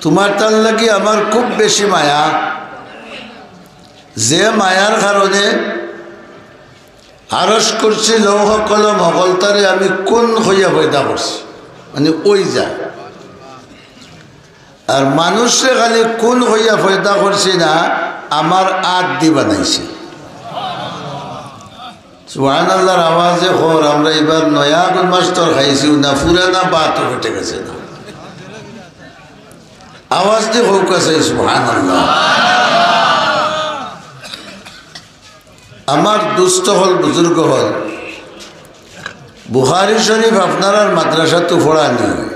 তোমার তার লাগি আমার খুব বেশি মায়া, যে মায়ার কারণে আরস করছি লৌহ কলম হকলতারে আমি কোন হইয়া পয়দা করছি, মানে ওই যা। আর মানুষে খালি কোন হইয়া পয়দা করছি না, আমার আদ দি বানাইছি। সুবহানাল্লাহর আওয়াজে খবর আমরা এবার নয়া গুণ মাস্টার খাইছি না, পুরানা বাত ঘটে গেছে না, আওয়াজ দিয়ে হোক আছে সুবহানাল্লাহ। আমার দুস্থ হল বুজুর্গ হল বুখারী শরীফ আপনার মাদ্রাসা তো পড়ানি হয়।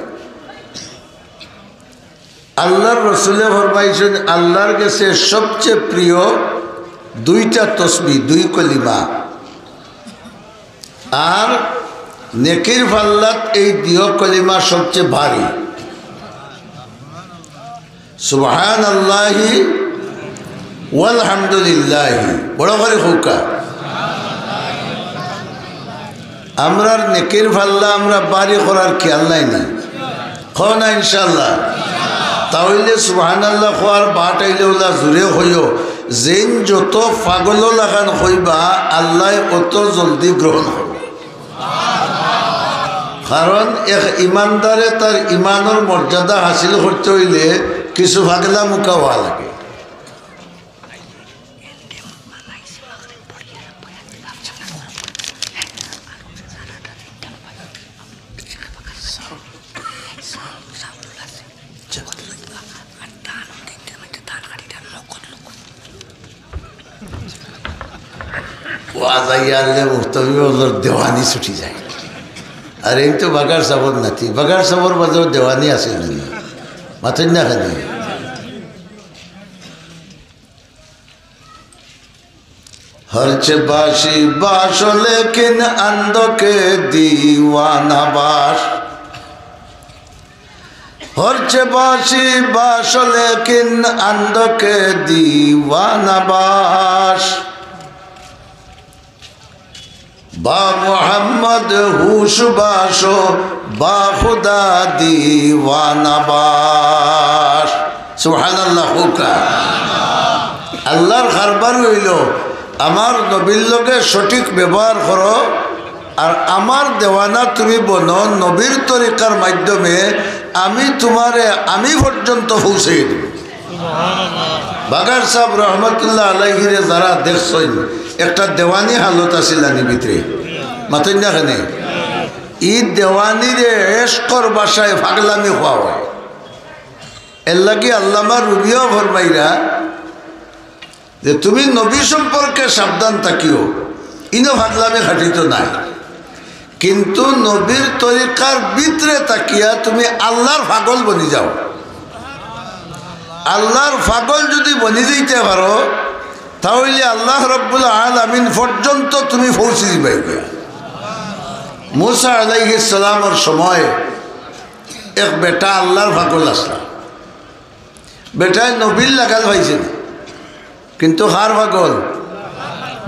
আল্লাহর রসুলে ফরমাইছেন আল্লাহর কাছে সবচেয়ে প্রিয় দুইটা তসবিহ, দুই কলিমা, আর নেকির পাল্লাত এই দুই কলিমা সবচেয়ে ভারী। সুবহানাল্লাহি ওয়ালহামদুলিল্লাহি, বড় করে হুকা। আমরার নেকির পাল্লা আমরা বাড়ি করার খেয়াল নাই না, খো না ইনশাল্লাহ। তাহলে সুবহানাল্লাহ খোয়ার বাট আইলে ওলা জোরে হইও, যেন যত পাগল লাগান হইবা আল্লাহ অত জলদি গ্রহণ হইব। কারণ এক ইমানদারে তার ইমানের মর্যাদা হাসিল করতে হইলে কিছু পাগলা মুখা হওয়া লাগে। দেওয়ানি ছুটি যায়, আর এই তো বাগার সাবর নাতি, বাগার সাবর বাজার দেওয়ানি আছে মাথেন না খানি। হরছে বাসি বাস লেকিন আন্দকে দিওয়ানা বাস, হরছে বাসি বাস লেকিন আন্দকে দিওয়ানা বাস। বা মোহাম্মদ হুশ বাসো বা খুদা দিওয়ানা বাস। সুবহানাল্লাহ হুকা। আল্লাহর খারবার হইল আমার নবীর লগে সঠিক ব্যবহার করো, আর আমার দেওয়ানা তুমি বনো নবীর তরিকার মাধ্যমে, আমি তোমারে আমি পর্যন্ত পৌঁছে দেব। বাগার সাহেব রহমতুল্লাহ আলাইহিরে যারা দেখছেন একটা দেওয়ানি হালত আছিল ভিতরে মাথেন না কেনে, ই দেওয়ানিরে এসকর বাসায় ফাগলামি হওয়া হয়। এর লাগি আল্লামা রুবিও ফরমাইরা যে তুমি নবী সম্পর্কে সাবধান থাকিও, ইনো ফাগলামি খাটিত নাই, কিন্তু নবীর তরিকার ভিতরে তাকিয়া তুমি আল্লাহর পাগল বনি যাও। আল্লাহর পাগল যদি বনি যাইতে পারো তাহলে আল্লাহ রব্বুল আলামিন পর্যন্ত তুমি পৌঁছে দিবে। মুসা আলাইহিস সালামের সময় এক বেটা আল্লাহর পাগল আসলা, বেটায় নবীর লাগাল পাইছে না, কিন্তু হার পাগল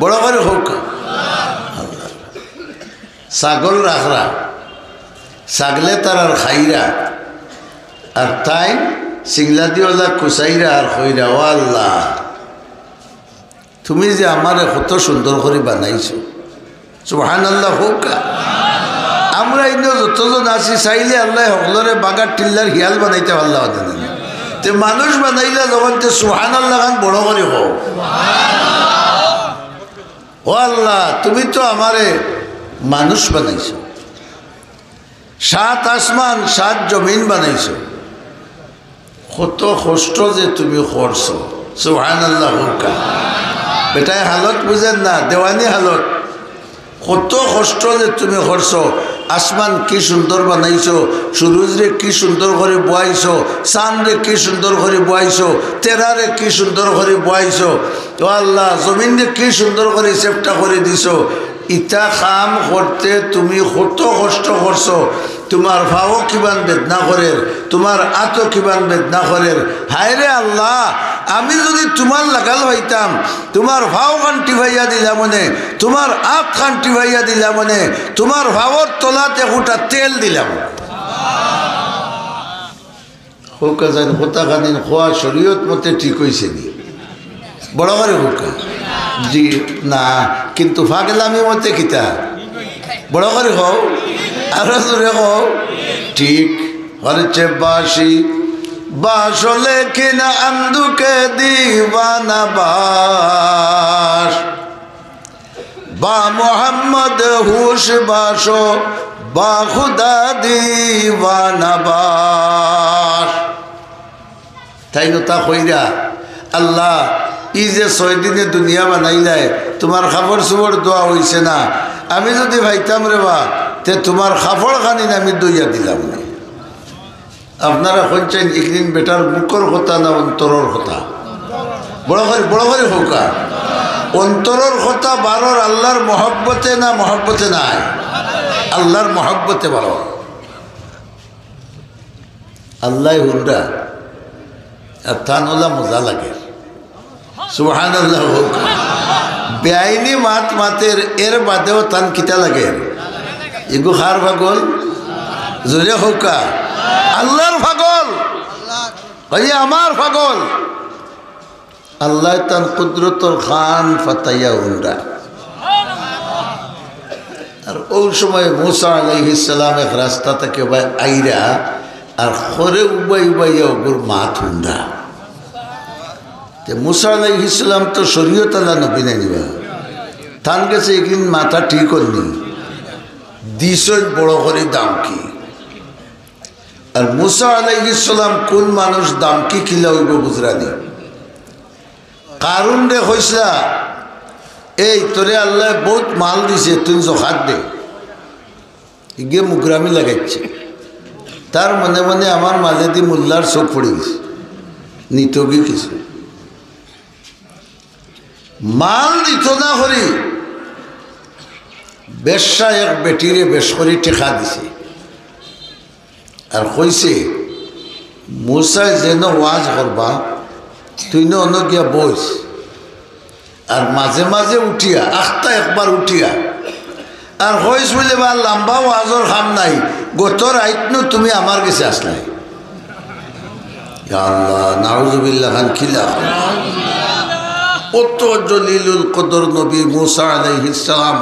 বড় করে হোক। ছাগল রাখরা, ছাগলে তার আর খাইরা, আর তাই সিংলা দিওলা কুচাইরা আর খইরা। ও আল্লাহ, তুমি যে আমারে কত সুন্দর করে বানাইছো, সুবহানাল্লাহ হোক। আমরা ইনো যতজন আছি চাইলে আল্লাহ সকলরে বাগার টিল্লার হিয়াল বানাইতে পারলাম না, তে মানুষ বানাইলা যখন তে সুবহানাল্লাহ খান বড় করে হোক। ও আল্লাহ, তুমি তো আমারে মানুষ বানাইছো, 7 আসমান 7 জমিন বানাইছো, কত কষ্ট যে তুমি করছো, সুবহানাল্লাহ হোক। বেটায় হালত বুঝেন না, দেওয়ানি হালত, কত কষ্ট যে তুমি করছো। আসমান কি সুন্দর বানাইছো, সূরজরে কি সুন্দর করে বয়াইছো, চাঁদরে কি সুন্দর করে বয়াইছো, তেরারে কি সুন্দর করে বয়াইছো। তো আল্লাহ জমিনরে কি সুন্দর করে চেপটা করে দিছো। ইটা কাম করতে তুমি কত কষ্ট করছো, তোমার ভাও কিমান বেদনা করে, তোমার আতো কিমান বেদনা করে। হায়রে আল্লাহ, আমি যদি তোমার লাগাল হইতাম, তোমার ভাও কান্টি ভাইয়া দিলা মনে, তোমার আখ কান্টি ভাইয়া দিলা মনে, তোমার ভাওর তলাতে গোটা তেল দিলাম। হোকা যেন হোতা খানিন খোয়া শরীয়ত মতে ঠিক হয়েছে নি বড় করে হোকা জি না কিন্তু ফাগলামি মতে কিতা বড় করে হও আরো জোরে হও ঠিক হচ্ছে বাসি বাসলে কিনা আন্দুকে দিবানা বাস বা মোহাম্মদ হুশ বাসো বা খুদা দিবানা বাস তাই তা কইরা আল্লাহ ই যে 6 দিনে দুনিয়া বানাইলাই তোমার খাবার সুবর দোয়া হইছে না আমি যদি ভাইতাম রে বা তে তোমার খাফড় খানি আমি দইয়া দিলাম না আপনারা শুনছেন একদিন বেটার মুখর কথা না অন্তরের কথা বড় করে হোকা অন্তরের কথা বারোর আল্লাহর মহব্বতে না মহব্বতে নাই আল্লাহর মহব্বতে বারো আল্লাহ হুন্ডা আর তানওয়ালা মজা লাগে সুবহানাল্লাহ হোকা বেআইনি মাতের এর বাদেও তান কিতা লাগে এগু খার পাগল জোরে হোকা আল্লাহর পাগল আমার পাগল আল্লাহ তান কুদরতর খান ফাতাইয়া উন্ডা আর ওই সময় মুসা আলাইহিস সালাম এক রাস্তা থেকে আইরা আর খরে উবাইয়া ওগুর মাথ উন্ডা তে মুসা আলাইহিস সালাম তো শরীয়ত আল্লাহ নবী নাই নিবা তান গেছে একদিন মাথা ঠিক হননি দিস বড় করে দাম কি আর মুসা আলাইহিস সালাম কোন মানুষ দাম কি খিলা হইব বুঝরানি কারণ রে হইসলা এই তোরে আল্লাহ বহুত মাল দিছে তুই জখাত দে গিয়ে মুগরামি লাগাইছে তার মনে মনে আমার মাঝে দি মোল্লার চোখ পড়ে গেছে নিতগি কিছু মাল দিত না করি বেশ্যা এক বেটিরে বেশ করে টেকা দিছে আর কইছে মুসাই যেন ওয়াজ করবা তুই না অন্য গিয়া বইস আর মাঝে মাঝে উঠিয়া আখটা একবার উঠিয়া আর হইস বলে বা লম্বা ওয়াজর খাম নাই গতর আইতনু তুমি আমার কাছে আসলাই আল্লাহ নাউজুবিল্লাহ খান খিলা কত জলিলুল কদর নবী মুসা আলাইহিস সালাম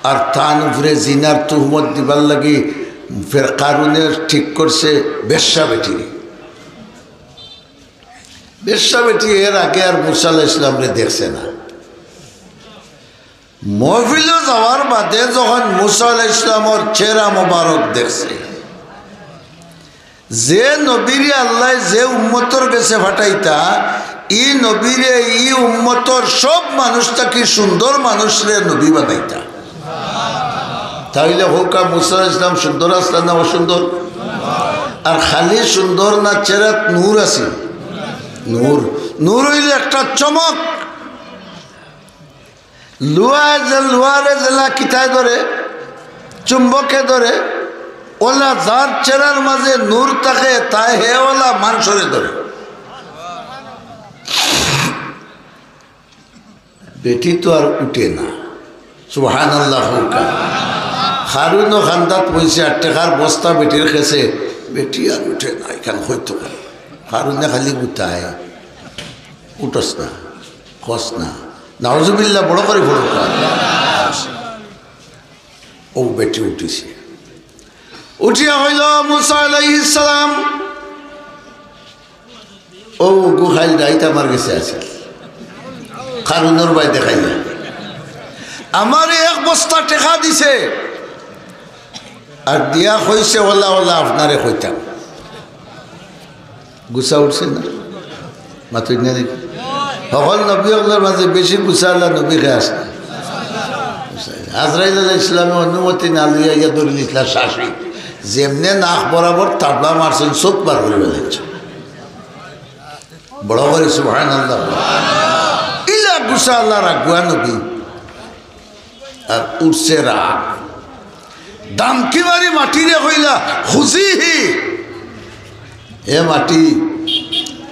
আর তান উপরে জিনার তুহমত দিবার লাগি ফের কারণের ঠিক করছে বেশ্যা বেটি এর আগে আর মুসা আলাইহিস সালামরে দেখছে না মহফিলে যাওয়ার বাদে যখন মুসা আলাইহিস সালামের চেহারা মোবারক দেখছে যে নবীরে আল্লাহ যে উম্মতর কাছে ফাটাইতা ই নবীরে ই উম্মতর সব মানুষটাকে সুন্দর মানুষরে নবী বানাইতা তাইলে হোকা মুসা আলাইহিস সালাম সুন্দর আসলা না অসুন্দর আর খালি সুন্দর না চেহারাত নূর আছে নূর হইলে একটা চমক লোহারে জেলা কিতায় ধরে চুম্বকে ধরে ওলা যার চেরার মাঝে নূর থাকে তাই হে ওলা মানসরে ধরে বেটি তো আর উঠে না সুবহানাল্লাহ হারুন ও খান্দাত পয়সা 8 টাকার বস্তা বেটির খেছে বেটি আর উঠে না এখান হইতো হারুনে খালি গুতায় উঠস না খস না নাউজুবিল্লাহ বড় করে ও বেটি উঠিছে উঠিয়া হইল মুসা আলাইহিস সালাম ও গুহাইল দাইত আমার কাছে আছে কারুনের বাই দেখাইয়া আমার 1 বস্তা টাকা দিছে আর দিয়া কইছে ওলা ওলা আপনারে কইতাম গুসা উঠছে না মাতুই না দেখি সকল নবী ওগুলোর মাঝে বেশি গুসা আল্লাহ নবীকে আসে আজরাইল আলাইহিস সালামের অনুমতি না লইয়া ইয়া ধরে নিতলা শাসি যেমনে নাক বরাবর তাবলা মারছেন চোখ বার করে ফেলেছে বড় করে সুবহানাল্লাহ ইলা গুসা আল্লাহ রাগুয়া নবী আর উঠছে রাগ দামকি মারি মাটি রে কইলা খুশিহি এ মাটি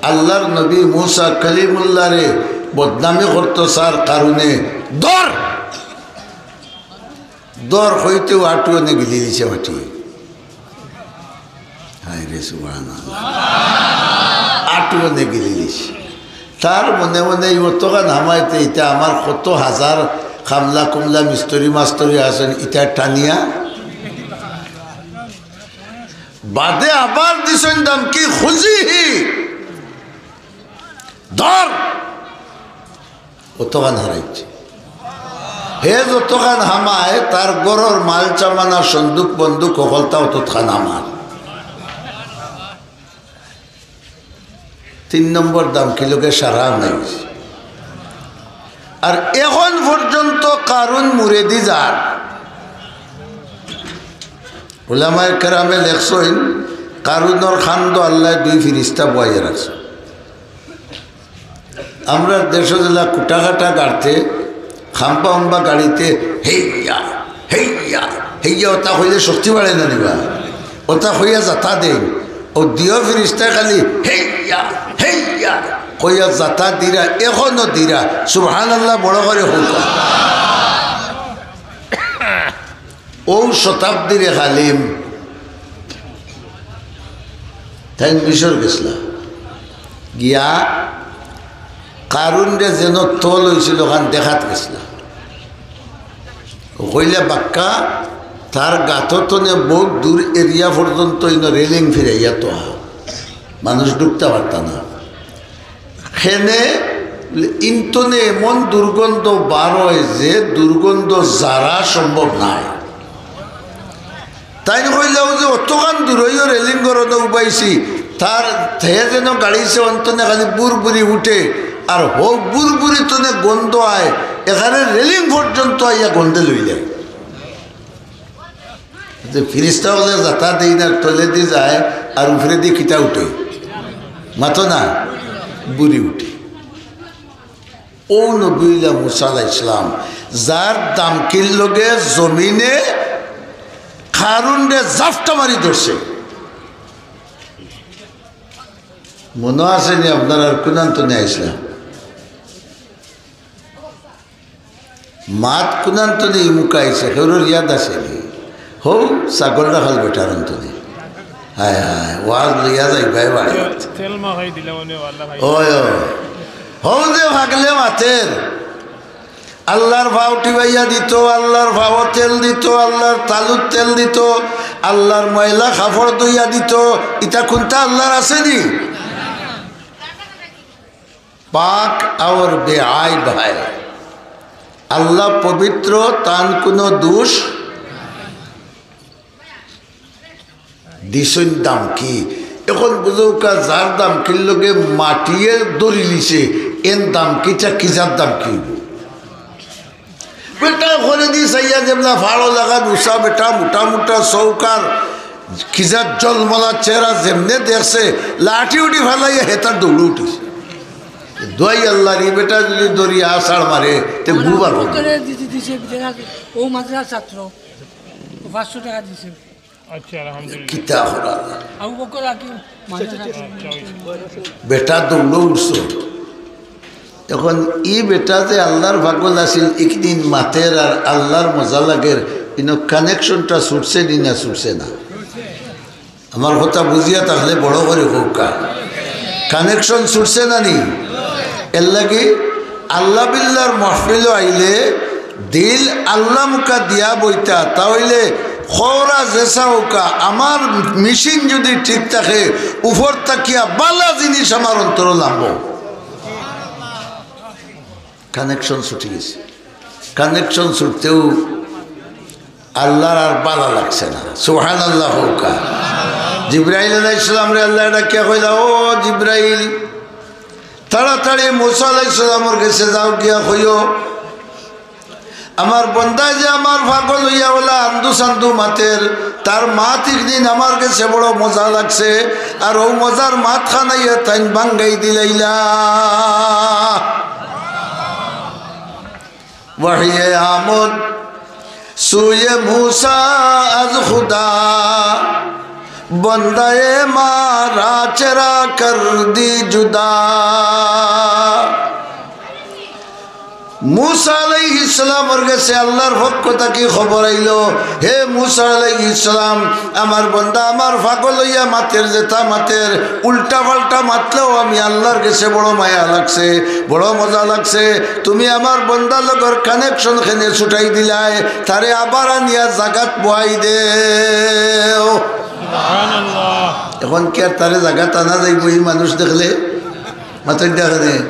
আল্লাহর নবী মুসা কালিমুল্লাহ রে বদনামি করতো সার কারণে দর হইতেও আটুও নে গিলি দিছে মাটি হায় রে সুবহানাল্লাহ আটুনে গিলিস তার মনে মনে অতখান হামাইতে এটা আমার কত হাজার খামলা কুমলা মিস্তরি মাস্তরি আছেন ইটা টানিয়া বাদে আবার দিছেন দাম কি খুঁজিহি ধর অতখান হারাইছে হে যতখান হামায় তার গরর মাল চামানা সন্দুক বন্দুক অকলতাও তৎখান আমার 3 নম্বর দাম কিলোকে সারা নাই আর এখন পর্যন্ত কারণ মুরেদি যার উলামায়ে কেরামে লেখছেন কারুনর খান্দ আল্লাহ 2 ফিরিস্তা বয়ে রাখছে আমরা দেশে জেলা কুটাঘাটা গাড়তে খাম্পা উম্বা গাড়িতে হেইয়া হেইয়া হেইয়া ওটা হইলে শক্তি বাড়ে না নিবা ওটা হইয়া যাতা দেন ও দিও ফিরিস্তা খালি হেইয়া হেইয়া হইয়া যাতা দিরা এখনো দিরা সুবহানাল্লাহ বড় করে হোক ও শতাব্দীরে খালিম তাই মিশর গেছিলাম গিয়া কারুনরে যেন তল হয়েছিল ওখান দেখাত গেছিলাম হইলে বাক্কা তার গাথতনে বহুত দূর এরিয়া পর্যন্ত রেলিং ফিরাইয়া তো মানুষ ঢুকতে পারত না সেনে ইন্তনে এমন দুর্গন্ধ বার হয় যে দুর্গন্ধ যারা সম্ভব নাই তাই কইলাম যে অতখান দূরইও রেলিং করতে উপাইছি তার হে যেন গাড়িছে অন্তনে খালি বুড়বুড়ি উঠে আর হোক বুড়বুড়ি তনে গন্ধ আয় এখানে রেলিং পর্যন্ত আইয়া গন্ধে লই যায় ফিরিস্তা হলে যাতা দিই না তলে দিয়ে যায় আর উপরে দিয়ে খিটা উঠে মাতো না বুড়ি উঠে ও নবীলা মুসা আলাইহিস সালাম যার দামকির লগে জমিনে খারুনরে জাফটা মারি ধরছে মনে আসেনি আপনার আর কুনান্ত নিয়ে আসলাম মাত কুনান্ত নেই মুখা আইসে হেউর ইয়াদ আসেনি হৌ ছাগলটা খাল বেটার অন্তনে হায় হায় ওয়াজ লইয়া যাই ভাই বাড়ি ওই হৌ যে ভাগলে মাতের আল্লাহর ভাও টিবাইয়া দিত আল্লাহর ভাও তেল দিত আল্লাহর তালুর তেল দিত আল্লাহর ময়লা কাপড় দইয়া দিত ইটা কোনটা আল্লাহর আসেনি পাক আর বেআই ভাই আল্লাহ পবিত্র তান কোনো দোষ দিছন দাম কি এখন বুঝৌকা যার দাম কিনলগে মাটিয়ে দড়ি লিছে এর দাম কিটা কিজার দাম কি বেটা করে দি সাইয়া যেমলা ভালো লাগা দুসা বেটা মোটা মোটা চৌকার খিজার জলমলা চেহারা যেমনে দেখছে লাঠি উঠি ফেলাইয়া হেতার দৌড়ে উঠিছে দোয়াই আল্লাহ রে বেটা যদি দরিয়া আষাঢ় মারে তে গুবার ও মাদ্রাসার ছাত্র 500 টাকা দিছে আচ্ছা আলহামদুলিল্লাহ কিতা হরা আবু বকর আকি বেটা দৌড়ে উঠছে এখন ই বেটা যে আল্লাহর ভাগল আছিল একদিন মাতের আর আল্লাহর মজা লাগের কিন্তু কানেকশনটা ছুটছে নি না ছুটছে না আমার কথা বুঝিয়া তাহলে বড় করে হোক কানেকশন ছুটছে না নি এর লাগে আল্লাহ বিল্লাহর মাহফিল আইলে দিল আল্লাহ মুখা দিয়া বইতা তাহলে খরা জেসা হোকা আমার মেশিন যদি ঠিক থাকে উপর তাকিয়া বালা জিনিস আমার অন্তর নামব কানেকশন ছুটে গেছে কানেকশন ছুটতেও আল্লাহর আর বালা লাগছে না সুবহানাল্লাহ হোকা জিব্রাইল আলাইহিস সালাম রে আল্লাহ ডাকিয়া কইলা ও জিব্রাইল তাড়াতাড়ি মুসা আলাইহিস সালামের কাছে যাও গিয়া কইও আমার বন্দায় যে আমার পাগল হইয়া ওলা আন্দু সান্দু মাতের তার মাত একদিন আমার কাছে বড় মজা লাগছে আর ও মজার মাত খানাইয়া তাইন বাঙ্গাই দিলাইলা ওয়াহিয়ে আমদ সুয়ে মুসা আজ খুদা বন্দায়ে মারা চেরা কর দি জুদা মুসা আলাইহিস সালামের কাছে আল্লাহর পক্ষ থেকে খবর আইল, হে মুসা আলাইহিস সালাম, আমার বান্দা আমার পাগল হইয়া মাতের যেটা মাতের উল্টা পাল্টা মাতলেও আমি আল্লাহর কাছে বড় মায়া লাগছে, বড় মজা লাগছে। তুমি আমার বান্দার লগর কানেকশন খেনে ছুটাই দিলাই, তারে আবার আনিয়া জাগাত বহাই দেও। এখন কি আর তারে জাগাত আনা যাইব? এই মানুষ দেখলে মাথায় দেখা নেই।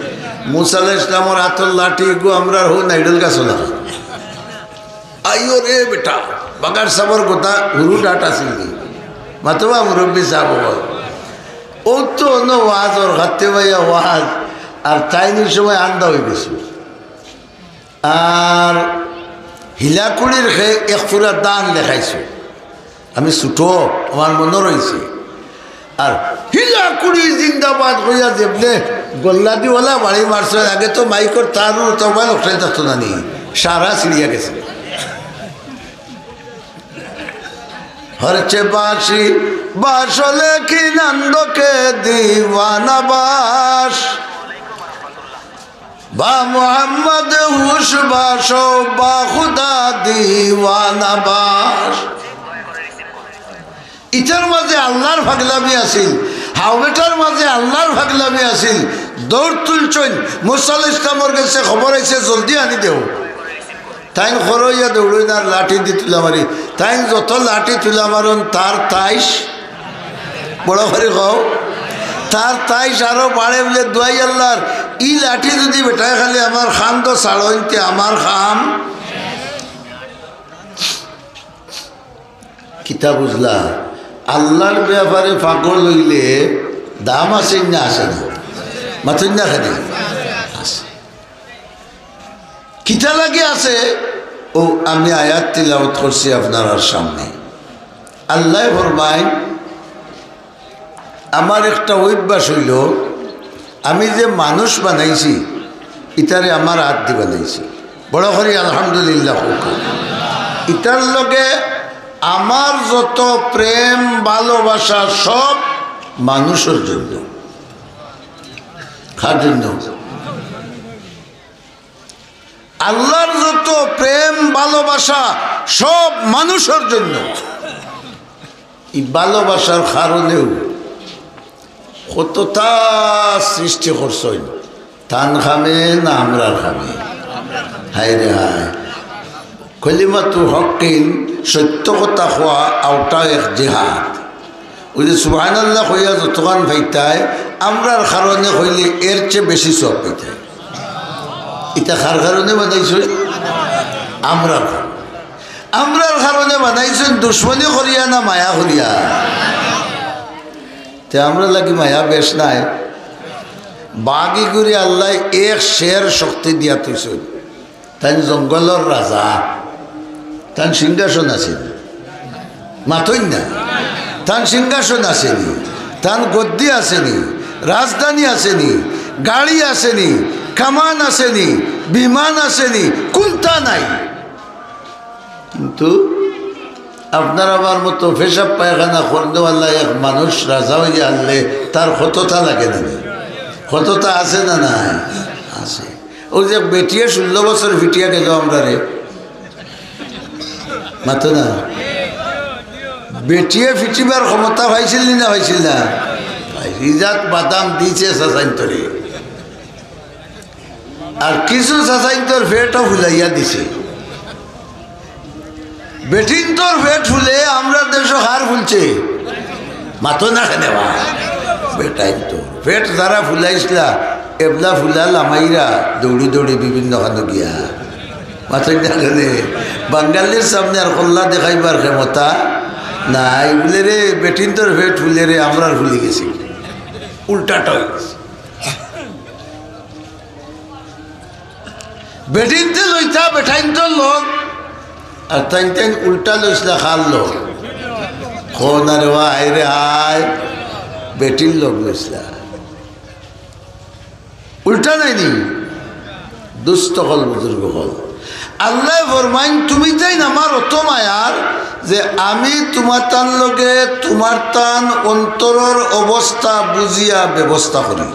মুসা আলাইহিস সালামের হাতের লাঠি গো আমরা হো নাইডল গাছ না আইও রে বেটা বাগার সাবর কথা হুরু ডাটা ছিলি মাতবা মুরব্বী সাহেব ও তো ওয়াজ ওর হাতে ভাইয়া ওয়াজ আর চাইনির সময় আন্দা হয়ে গেছে। আর হিলাকুড়ির খেয়ে এক পুরা দান লেখাইছে, আমি ছুটো আমার মনে রয়েছে। আর হিলাকুড়ি জিন্দাবাদ হইয়া যেবলে গোল্লা দিওয়ালা বাড়ি মারছে, আগে তো মাইকর তার তোমার ওখানে থাকতো না নি, সারা ছিড়িয়া গেছে। হরছে বাসি বাসলে কি নন্দকে দিওয়ানা বাস, বা মোহাম্মদ হুস বাস বা খুদা দিওয়ানা বাস। ইটার মাঝে আল্লাহর ভাগলামি আছিল, হাওবেটার মাঝে আল্লাহর ভাগলামি আছিল। দৌড় তুলছেন মুসা আলাইহিস সালামের কাছে খবর আইছে, জলদি আনি দেও। তাইন খরইয়া দৌড়ই না, লাঠি দি তুলা মারি। তাইন যত লাঠি তুলা মারন তার তাইশ বড় করে খাও, তার তাইশ আরো বাড়ে বলে দোয়াই আল্লাহর। ই লাঠি যদি বেটায় খালি আমার খাম তো ছাড়তে আমার খাম কিতা বুঝলা? আল্লাহর ব্যাপারে পাগল হইলে দাম আছে না আসে না? মাথুন না খালি আছে, কিতা লাগে আছে। ও আমি আয়াত তিলাওয়াত করছি আপনার সামনে। আল্লাহ ফরমায়, আমার একটা অভ্যাস হইল, আমি যে মানুষ বানাইছি ইতারে আমার হাত দিয়ে বানাইছি, বড় করি আলহামদুলিল্লাহ। ইতার লগে আমার যত প্রেম ভালোবাসা সব মানুষের জন্য, কার জন্য? আল্লাহর যত প্রেম ভালোবাসা সব মানুষের জন্য। এই ভালোবাসার কারণেও কতটা সৃষ্টি করছেন, তান খামে না আমরার খামে। হায় রে হায়, কলিমাতু হকিন, সত্য কথা খোয়া আওটা এক জেহাদ। ওই যে সুবহানাল্লাহ হইয়া যতক্ষণ ভাইতায় আমরার কারণে হইলে এর চেয়ে বেশি সব পাইতায়। এটা কার কারণে বানাইছে? আমরার কারণে। আমরার কারণে বানাইছেন দুশ্মনী করিয়া না মায়া করিয়া? তে আমরা লাগি মায়া বেশ নাই। বাগি করে আল্লাহ এক শের শক্তি দিয়া তুইছেন। তাই জঙ্গলের রাজা, তার সিংহাসন আছে মাথইন না? তার সিংহাসন আসেনি, তার গদ্দি আসেনি, রাজধানী আসেনি, গাড়ি আসেনি, কামান আসেনি, বিমান আসেনি, কোনটা নাই। কিন্তু আপনার আমার মতো পেশাব পায়খানা করনেওয়ালা এক মানুষ রাজা হয়ে আনলে তার কতটা লাগে না? কতটা আছে না? নাই আছে। ওই যে বেটিয়ে 16 বছর ফিটিয়া গেল আমরা রে, মাতো না? বেটিয়ে ফিটিবার ক্ষমতা পাইছিল না? পাইছিল না? রিজাত বাদাম দিয়েছে চাচাইন্তরে, আর কিছু চাচাইন্তর ফেটও ফুলাইয়া দিছে। বেটিন্তর ফেট ফুলে আমরা দেশ হার ফুলছে, মাতো না খেলে বেটাইন্তর ফেট যারা ফুলাইছিলা এবলা ফুলা লামাইরা দৌড়ি দৌড়ি বিভিন্ন খানো গিয়া মাথায় না খেলে। বাঙালির সামনে আর কল্লা দেখাইবার ক্ষমতা নাই বলে রে, বেটিন্তর ফেট ফুলে রে আমরা ভুলে গেছি, উল্টাটা হয়ে গেছে। বেটিনতে লইতা বেঠাইন্তর লোক, আর তাই তাই উল্টা লইসলা খাল লোক। কোন আরে হায় রে হায়, বেটির লোক লইসলা, উল্টা নাইনি। দুস্থ হল বুজুর্গ হল। আল্লাহ ফরমাইন, তুমি তাই আমার অত মায়ার যে আমি তোমার তান লগে তোমার তান অন্তরের অবস্থা বুঝিয়া ব্যবস্থা করি।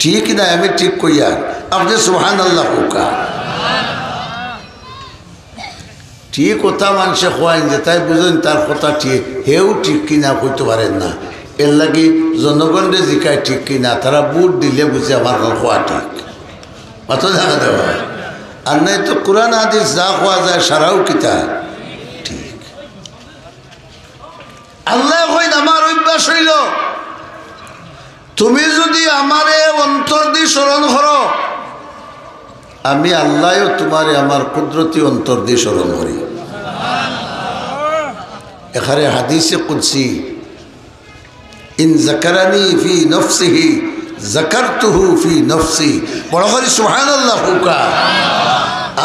ঠিক না? আমি ঠিক কইয়া আপনি সুবহানাল্লাহ হুকা ঠিক কথা মানুষে খোয়াইন যে তাই বুঝেন তার কথা ঠিক হেও ঠিক কিনা কইতে পারেন না এর লাগি জনগণরে জিকায় ঠিক কিনা তারা বুট দিলে বুঝে আমার খোয়া ঠিক মাথা দেখা দেওয়া আর নাই তো কোরআন হাদিস যা খোয়া যায় সারাও কিতা ঠিক আল্লাহ কইন আমার অভ্যাস হইল তুমি যদি আমারে অন্তর দি স্মরণ করো আমি আল্লাহও তোমারে আমার কুদরতি অন্তর দিয়ে স্মরণ করি এখানে হাদিসে কুদসি ইন যাকারানি ফি নফসিহি যাকারতুহু ফি নফসি বড় করে সুবহানাল্লাহ হুকা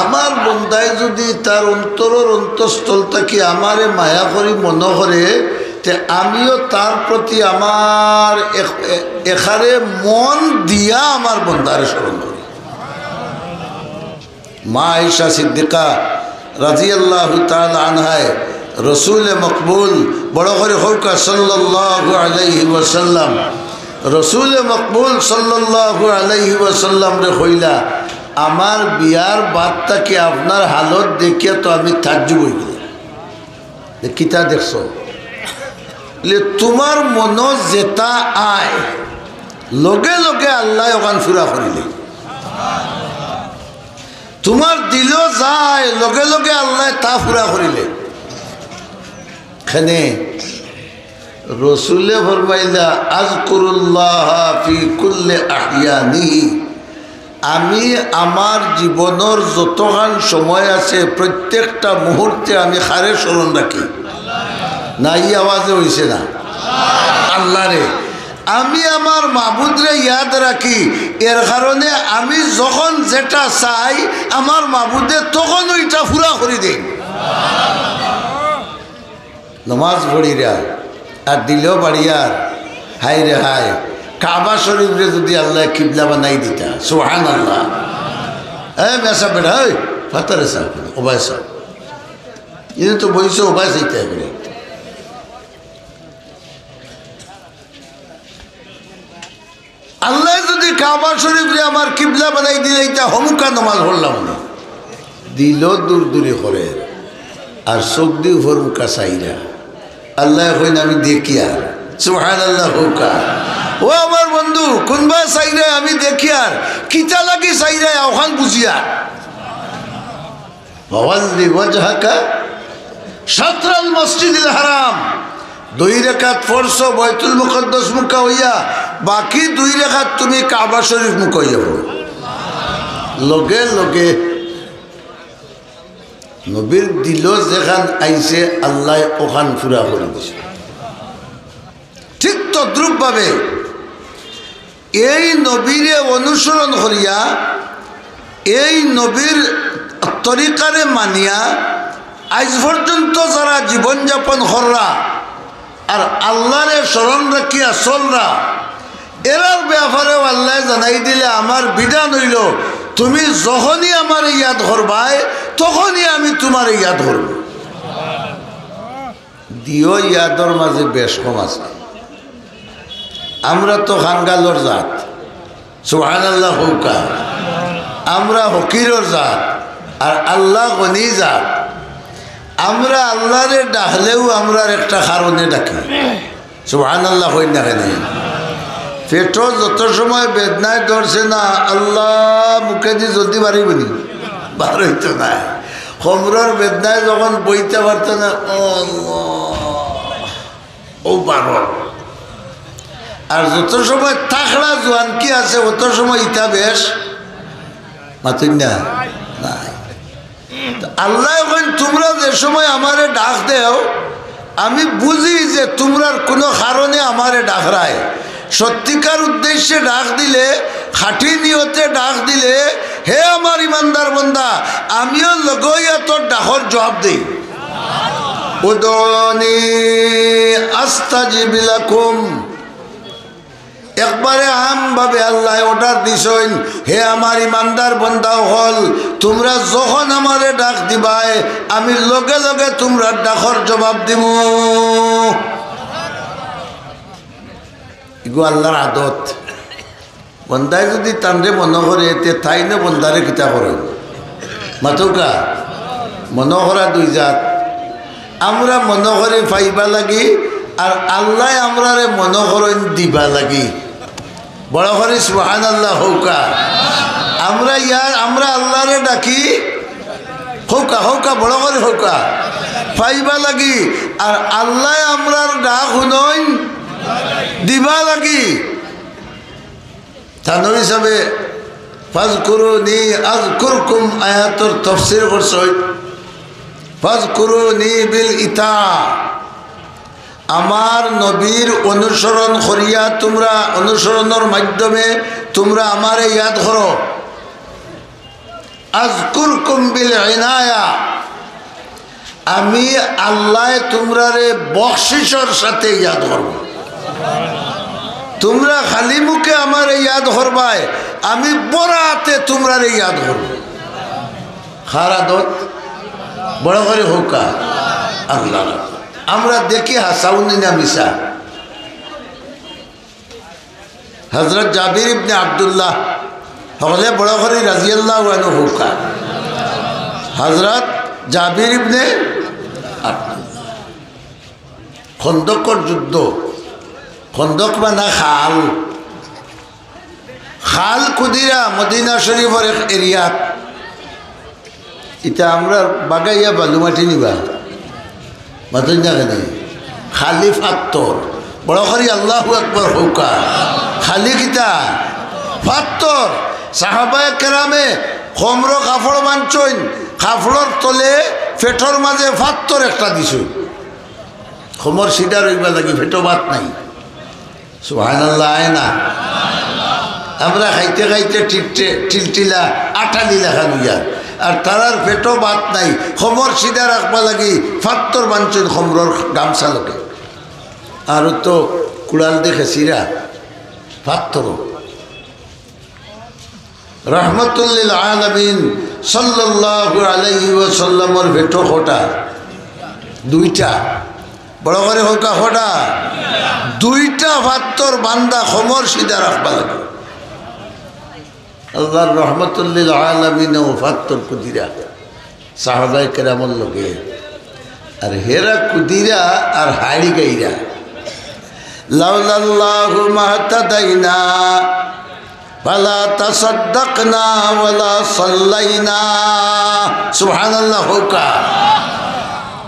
আমার বন্দায় যদি তার অন্তরের অন্তঃস্থল থেকে আমারে মায়া করি মনে করে তে আমিও তার প্রতি আমার এখানে মন দিয়া আমার বন্দারে স্মরণ করি মা আয়েশা সিদ্দিকা রাদিয়াল্লাহু তাআলা আনহায় রসুল মকবুল বড় করে হৌকা সাল্লাল্লাহু আলাইহি ওয়াসাল্লাম রসুল মকবুল সাল্লাল্লাহু আলাইহি ওয়াসাল্লাম রে কইলা আমার বিয়ার বাদটাকে আপনার হালত দেখিয়া তো আমি তাজ্জুব হই গেলাম কিতা দেখছো তোমার মন যেটা আয় লগে লগে আল্লাহ ওখান ফুরা করিলে তোমার দিল যায় লগে লগে আল্লাহ তা ফুরা করিলে এখানে রসুলে ফরমাইলা আযকুরুল্লাহ ফি কুল্লি আহইয়ানি আমি আমার জীবনের যতখান সময় আছে প্রত্যেকটা মুহূর্তে আমি খারে স্মরণ রাখি না এই আওয়াজে হইছে না আল্লাহ রে আমি আমার মাবুদরে ইয়াদ রাখি এর কারণে আমি যখন যেটা চাই আমার মাবুদে তখন ওইটা পুরা করে দেই নমাজ পড়িরা আর দিলেও বাড়িয়ার হাই রে হাই কাবা শরীফরে যদি আল্লাহ কিবলা বানাই দিতা সুবহানাল্লাহ মেসা বেড়া ওই ফাতারে সাহ ওবায় সাহ ইনি তো বইছে ওবায় চাইতে হবে আল্লাহ যদি কাবা শরীফরে আমার কিবলা বানাই দিলে এটা হমুকা নমাজ পড়লাম না দিল দূর দূরে করে আর চোখ দিয়ে হরমুকা চাইরা আল্লাহ কইন আমি দেখি আর সুবহানাল্লাহ হুকা ও আমার বন্ধু কোনবা চাইরা আমি দেখি আর কিতা লাগি চাইরা ওখান বুঝিয়া ওয়াল্লি ওয়াজহাকা শাতরাল মসজিদুল হারাম 2 রাকাত পড়ছো বাইতুল মুকদ্দাস মুখা হইয়া বাকি 2 রাকাত তুমি কাবা শরীফ মুখ হইয়া পড়ো লগে লগে নবীর দিল যেখান আইছে আল্লাহ ওখান ফুরা করে দিছে ঠিক তদ্রুপ ভাবে এই নবীরে অনুসরণ করিয়া এই নবীর তরিকারে মানিয়া আজ পর্যন্ত যারা জীবনযাপন কররা আর আল্লাহরে স্মরণ রাখিয়া চলরা এরার ব্যাপারেও আল্লাহ জানাই দিলে আমার বিধান হইল তুমি যখনই আমার ইয়াদ করবাই তখনই আমি তোমার ইয়াদ করব দিও ইয়াদর মাঝে বেশ কম আছে আমরা তো খানগালর জাত সুবহানাল্লাহ হুকা আমরা হকিরর জাত আর আল্লাহ গনি জাত আমরা আল্লাহরে ডাকলেও আমরা একটা কারণে ডাকি সুবহানাল্লাহ হই না কেন পেটো যত সময় বেদনায় ধরছে না আল্লাহ মুখে দিয়ে জলদি বাড়িবনি বার হইতো না কমরের বেদনায় যখন বইতে পারতো না ও বারো আর যত সময় থাকলা জোয়ান কি আছে অত সময় ইটা বেশ মাতুন না নাই আল্লাহ এখন তোমরা যে সময় আমারে ডাক দেও আমি বুঝি যে তোমরার কোনো কারণে আমারে ডাকরায় সত্যিকার উদ্দেশ্যে ডাক দিলে খাঁটি নিয়তে ডাক দিলে হে আমার ইমানদার বান্দা আমিও লগইয়া তোর ডাকর জবাব দিই উদনি আস্তাজিব লাকুম একবারে আমভাবে আল্লাহ অর্ডার দিছেন হে আমার ইমানদার বান্দা হল তোমরা যখন আমারে ডাক দিবাই আমি লগে লগে তোমরা ডাকর জবাব দিব এগো আল্লাহর আদত বন্দায় যদি তানরে মনে করে তে তাই না বন্দারে কিতা করে মাতুকা মনে করা দুই জাত আমরা মনে করে পাইবা লাগি আর আল্লাহ আমরারে মনে করেন দিবা লাগি বড় করে সুবহানাল্লাহ হৌকা আমরা আল্লাহরে ডাকি হৌকা হৌকা বড় করে হৌকা পাইবা লাগি আর আল্লাহ আমরার ডাক শুনইন দিবা লাগি তানর হিসাবে ফাজকুরুনি আযকুরকুম আয়াতর তাফসীর করছই ফাজকুরুনি বিল ইতা আমার নবীর অনুসরণ করিয়া তোমরা অনুসরণের মাধ্যমে তোমরা আমারে ইয়াদ করো আযকুরকুম বিল ইনায়া আমি আল্লাহ তোমরারে বখশিশর সাথে ইয়াদ করব তোমরা খালি মুখে আমারে ইয়াদ করবাই আমি বরাতে তোমরারে ইয়াদ করব খারাদত বড় করে হোকা আল্লাহ আমরা দেখি হাসাউনি না মিশা হযরত জাবির ইবনে আব্দুল্লাহ হলে বড় করে রাদিয়াল্লাহু আনহু হোকা হযরত জাবির ইবনে আব্দুল্লাহ খন্দকর যুদ্ধ খন্দক মানে খাল কুদিরা মদিনা শরীফের এক এরিয়াত এটা আমরা বাগাইয়া বালুমাটি নিবা মাতুন জানে খালি ফাত্তর বড় করি আল্লাহু আকবার হৌকা খালি কিতা ফাত্তর সাহাবায়ে কেরামে খমর কাপড় বাঞ্চইন কাপড়র তলে ফেটর মাঝে ফাত্তর একটা দিছুন খমর সিধা রইবা লাগি ফেটো ভাত নাই সুবহানাল্লাহ আয়না আমরা খাইতে খাইতে টিলটিলা আটালি লেখা লইয়া আর তারার পেটও ভাত নাই খমর সিধা রাখবা লাগি ফাত্তর বাঞ্চন খমরর গামছা লোকে আর তো কুড়াল দেখে সিরা ফাত্তর রহমতুল্লিল আলামিন সাল্লাল্লাহু আলাইহি ওয়াসাল্লামের পেটো খোটা দুইটা বড় করে হোকা খোটা দুইটা ফাত্তর বান্দা খমর সিধা রাখবা লাগে আল্লাহর রহমতুল্লিল আলামিন ও ফাত্তর কুদিরা সাহাবায়ে কেরামর লোকে আর হেরা কুদিরা আর হাড়ি গাইরা লাউলাল্লাহু মাহতাদাইনা ফালা তাসাদ্দাকনা ওয়ালা সাল্লাইনা সুবহানাল্লাহ হোকা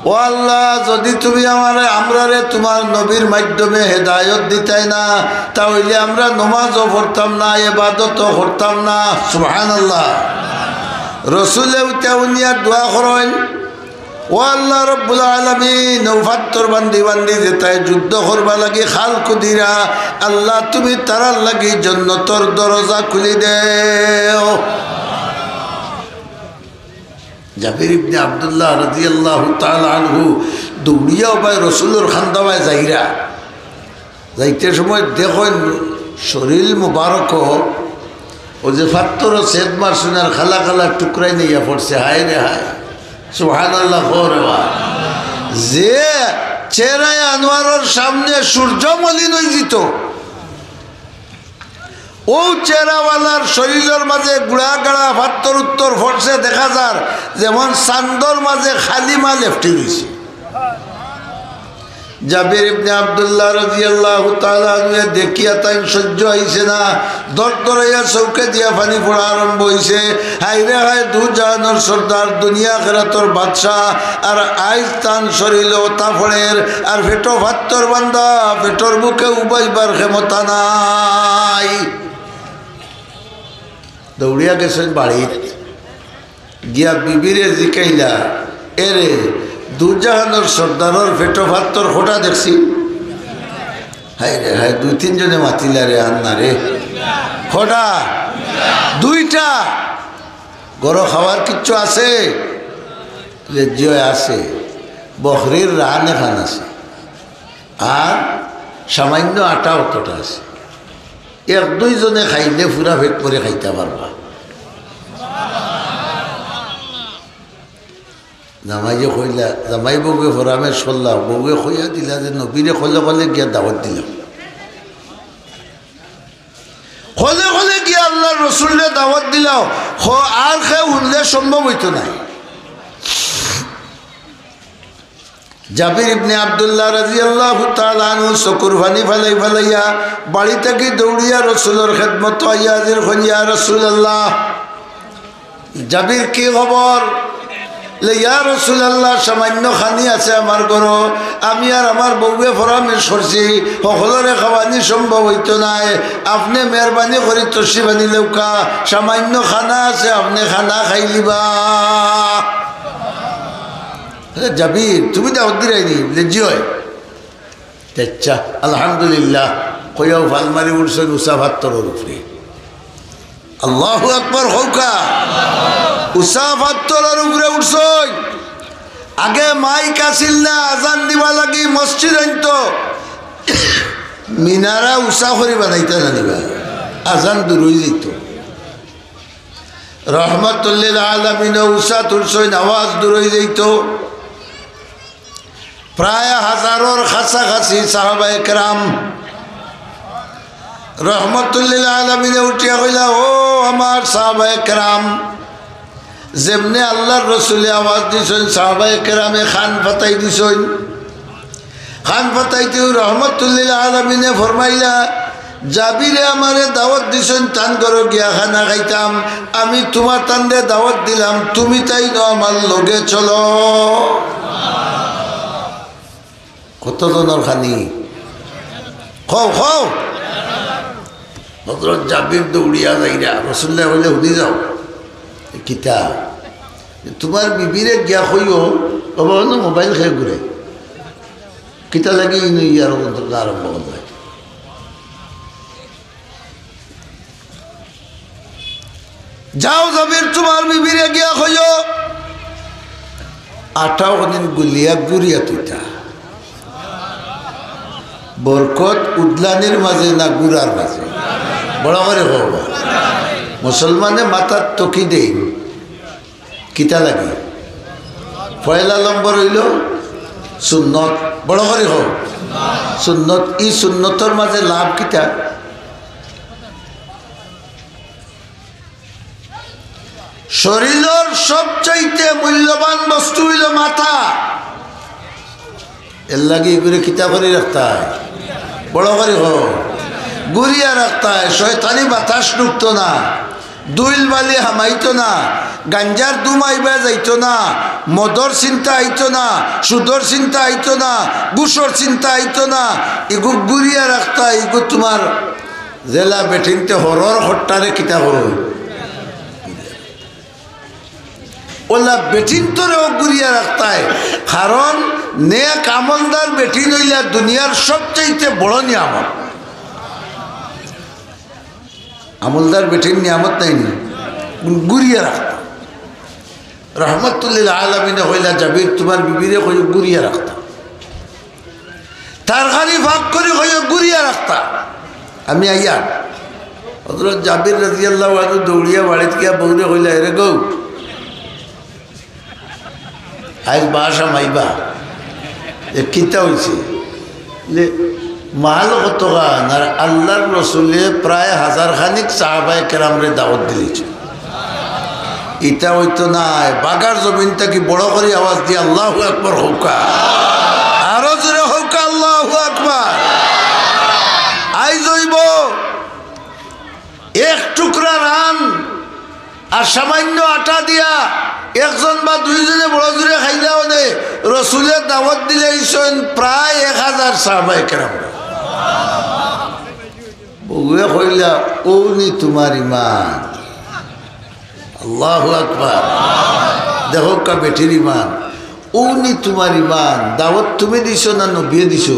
ও আল্লাহ যদি তুমি আমরারে তোমার নবীর মাধ্যমে হেদায়ত দিতাই না তাহলে আমরা নমাজও পড়তাম না ইবাদতও করতাম না সুবহানাল্লাহ রসুলেও তেউনিয়া দোয়া করেন ও আল্লাহ রব্বুল আলামিন ফাত্তর বান্দি বান্দি যেতায় যুদ্ধ করবা লাগি খাল কুদিরা আল্লাহ তুমি তারার লাগি জান্নাতের দরজা খুলি দেও জাবির ইবনে আব্দুল্লাহ রাদিয়াল্লাহু তাআলা আনহু দৌড়িয়াও ভাই রসুলের খান্দাবায় যাইরা যাইতে সময় দেখেন শরীর মুবারক ও যে ফাত্তর সেদ মারসুনার খালা খালা টুকরাই নিয়ে পড়ছে হায় রে হায় সুবহানাল্লাহ যে চেহারায় আনোয়ারের সামনে সূর্য মলিন হয়ে যেত ও চেহারাওয়ালার শরীরের মাঝে গুড়া গাড়া ফাত্তর উত্তর ফটছে দেখা যার যেমন চান্দর মাঝে খালি মা লেফটি দিছে জাবির ইবনে আব্দুল্লাহ রাদিয়াল্লাহু তাআলা দেখিয়া তাই সহ্য হইছে না দরদরাইয়া চৌকে দিয়া পানি পড়া আরম্ভ হইছে হায় রে হায় দু জাহানের সর্দার দুনিয়া খেরাতর বাদশাহ আর আইজ তান শরীর তাফড়ের আর পেটো ফাত্তর বান্দা পেটোর বুকে উবাইবার ক্ষমতা নাই দৌড়িয়া গেছেন বাড়িত গিয়া বিবিরে জিকাইলা এরে দুজাহানোর সর্দারের পেটো ফাত্তর খোটা দেখছি হাই রে হাই দুই তিনজনে মাতিলা রে আন্না রে খোটা দুইটা গরো খাওয়ার কিচ্ছু আছে জয় আছে বকরির রান এখান আছে আর সামান্য আটা অতটা আছে এক দুইজনে খাইলে পুরা পেট করে খাইতে পারবা জামাই যে কইলা জামাই বউকে ফরামেশ করলাম বউকে খইয়া দিলা যে নবীরে খলে খলে গিয়া দাওয়াত দিলাম খলে খলে আল্লাহর রসুলের দাওয়াত দিলাও আর কেউ শুনলে সম্ভব হইতো না। জাবির ইবনে আব্দুল্লাহ রাদিয়াল্লাহু তাআলা আনহু চকুর পানি ফালাইয়া বাড়ি থেকে দৌড়িয়া রসুলের খেদমত আইয়া হাজির হন, ইয়া রাসূলুল্লাহ। জাবির কি খবর? ইয়া রাসূলুল্লাহ, সামান্য খানি আছে আমার ঘর, আমি আর আমার বউয়ে পরামর্শ করছি সকলরে খাওয়ানি সম্ভব হইতো নাই, আপনি মেহরবানি করে তশরিফ আনি লৌকা, সামান্য খানা আছে, আপনি খানা খাই লিবা। জাবির তুমি দাওয়াত দিরাইনি? জি হয়। আচ্ছা আলহামদুলিল্লাহ কইয়াও ফালমারি উঠছেন উষা ভাত্তরের উপরে। আল্লাহু আকবার হৌকা, উষা ভাত্তরের উপরে উঠছই। আগে মাইক আসিল না, আজান দিবা লাগি মসজিদ আনতো, মিনারা উষা করে বানাইতে জানিবা, আজান দূর হয়ে যেত। রহমতুল্লিল আলামিন উষা তুলছই, আওয়াজ দূর হয়ে যেত। প্রায় হাজারের কাছাকাছি সাহাবায়ে কেরাম রহমতুল্লিল আলামিনে উঠিয়া কইলা, ও আমার সাহাবায়ে কেরাম, যেমনি আল্লাহর রসুলে আওয়াজ দিছেন সাহাবায়ে কেরামে খান পাতাই দিছেন। খান পাতাইতেও রহমতুল্লিল আলামিনে ফরমাইলা, জাবিরে আমারে দাওয়াত দিছেন টান করো গিয়া খানা খাইতাম, আমি তোমার টানরে দাওয়াত দিলাম, তুমি তাই ন আমার লগে চলো। কতজনের খানি খাও খাও। হযরত জাবির দৌড়িয়া যাইরা রাসূলুল্লাহ বলে, হুদি যাও কিতা তোমার বিবিরে গিয়া কইও বাবা মোবাইল খেয়ে ঘুরে কিতা লাগি ইয়ার আরম্ভ করবে। যাও জাবির তোমার বিবিরে গিয়া কইও 18 দিন গুলিয়া গুড়িয়া তুইতা। বরকত উদলানির মাঝে না গুড়ার মাঝে? বড় করে হব মুসলমানে মাথার তকি দেই কিতা লাগে। পয়লা নম্বর হইল সুন্নত, বড় করে হোক সুন্নত। ই সুন্নতর মাঝে লাভ কিতা? শরীরের সবচাইতে মূল্যবান বস্তু হইল মাথা। এর লাগে এগুলো কিতা করে রাখতে হয়, বড় করে হোক গুড়িয়া রাখতে হয়। শয়তানি বাতাস ঢুকতো না, দুইল বালি হামাইতো না, গাঞ্জার দুমাইবা যাইতো না, মদর চিন্তা আইতো না, সুদর চিন্তা আইতো না, গুসর চিন্তা আইতো না। এগু গুড়িয়া রাখতে হয়। এগু তোমার জেলা বেঠিনতে হরর হট্টারে কিতা হর ওলা বেঠিন তোরেও গুড়িয়া রাখতে হয়। কারণ নেক আমলদার বেঠিন হইলা দুনিয়ার সবচাইতে বড় নিয়ামত। আমলদার বেঠিন নিয়ামত নাই নি, গুড়িয়া রাখতাম। রহমতুল্লিল আলামিনে হইলা জাবির তোমার বিবিরে কই গুড়িয়া রাখতাম, তার খালি ভাগ করে কই গুড়িয়া রাখতাম। আমি আইয়া হযরত জাবির রাদিয়াল্লাহু আনহু দৌড়িয়া বাড়িতে গিয়া বউরে কইলা, এরে গৌ আজ বাসা মাইবা কিতা হয়েছে? মাল কত গান আর আল্লাহর রসুলে প্রায় 1000 খানিক সাহাবায়ে কেরামরে দাওয়াত দিয়েছে। ইটা হইতো নাই। বাগার জমিনটা কি বড় করে আওয়াজ দিয়ে আল্লাহু আকবার হৌকা, আরো জোরে হৌকা আল্লাহু আকবার। আই জইব এক টুকরা রান আর সামান্য আটা দিয়া একজন বা দুইজনে বড় জোরে খাইলেও নে রসুলের দাওয়াত দিলে প্রায় 1000 সাহাবায়ে কেরাম। বউয়ে কইলা, ও নি তোমার ইমান। আল্লাহু আকবার। দেখো কা বেটির ইমান, ও নি তোমার ইমান। দাওয়াত তুমি দিছো না নবিয়ে দিছো?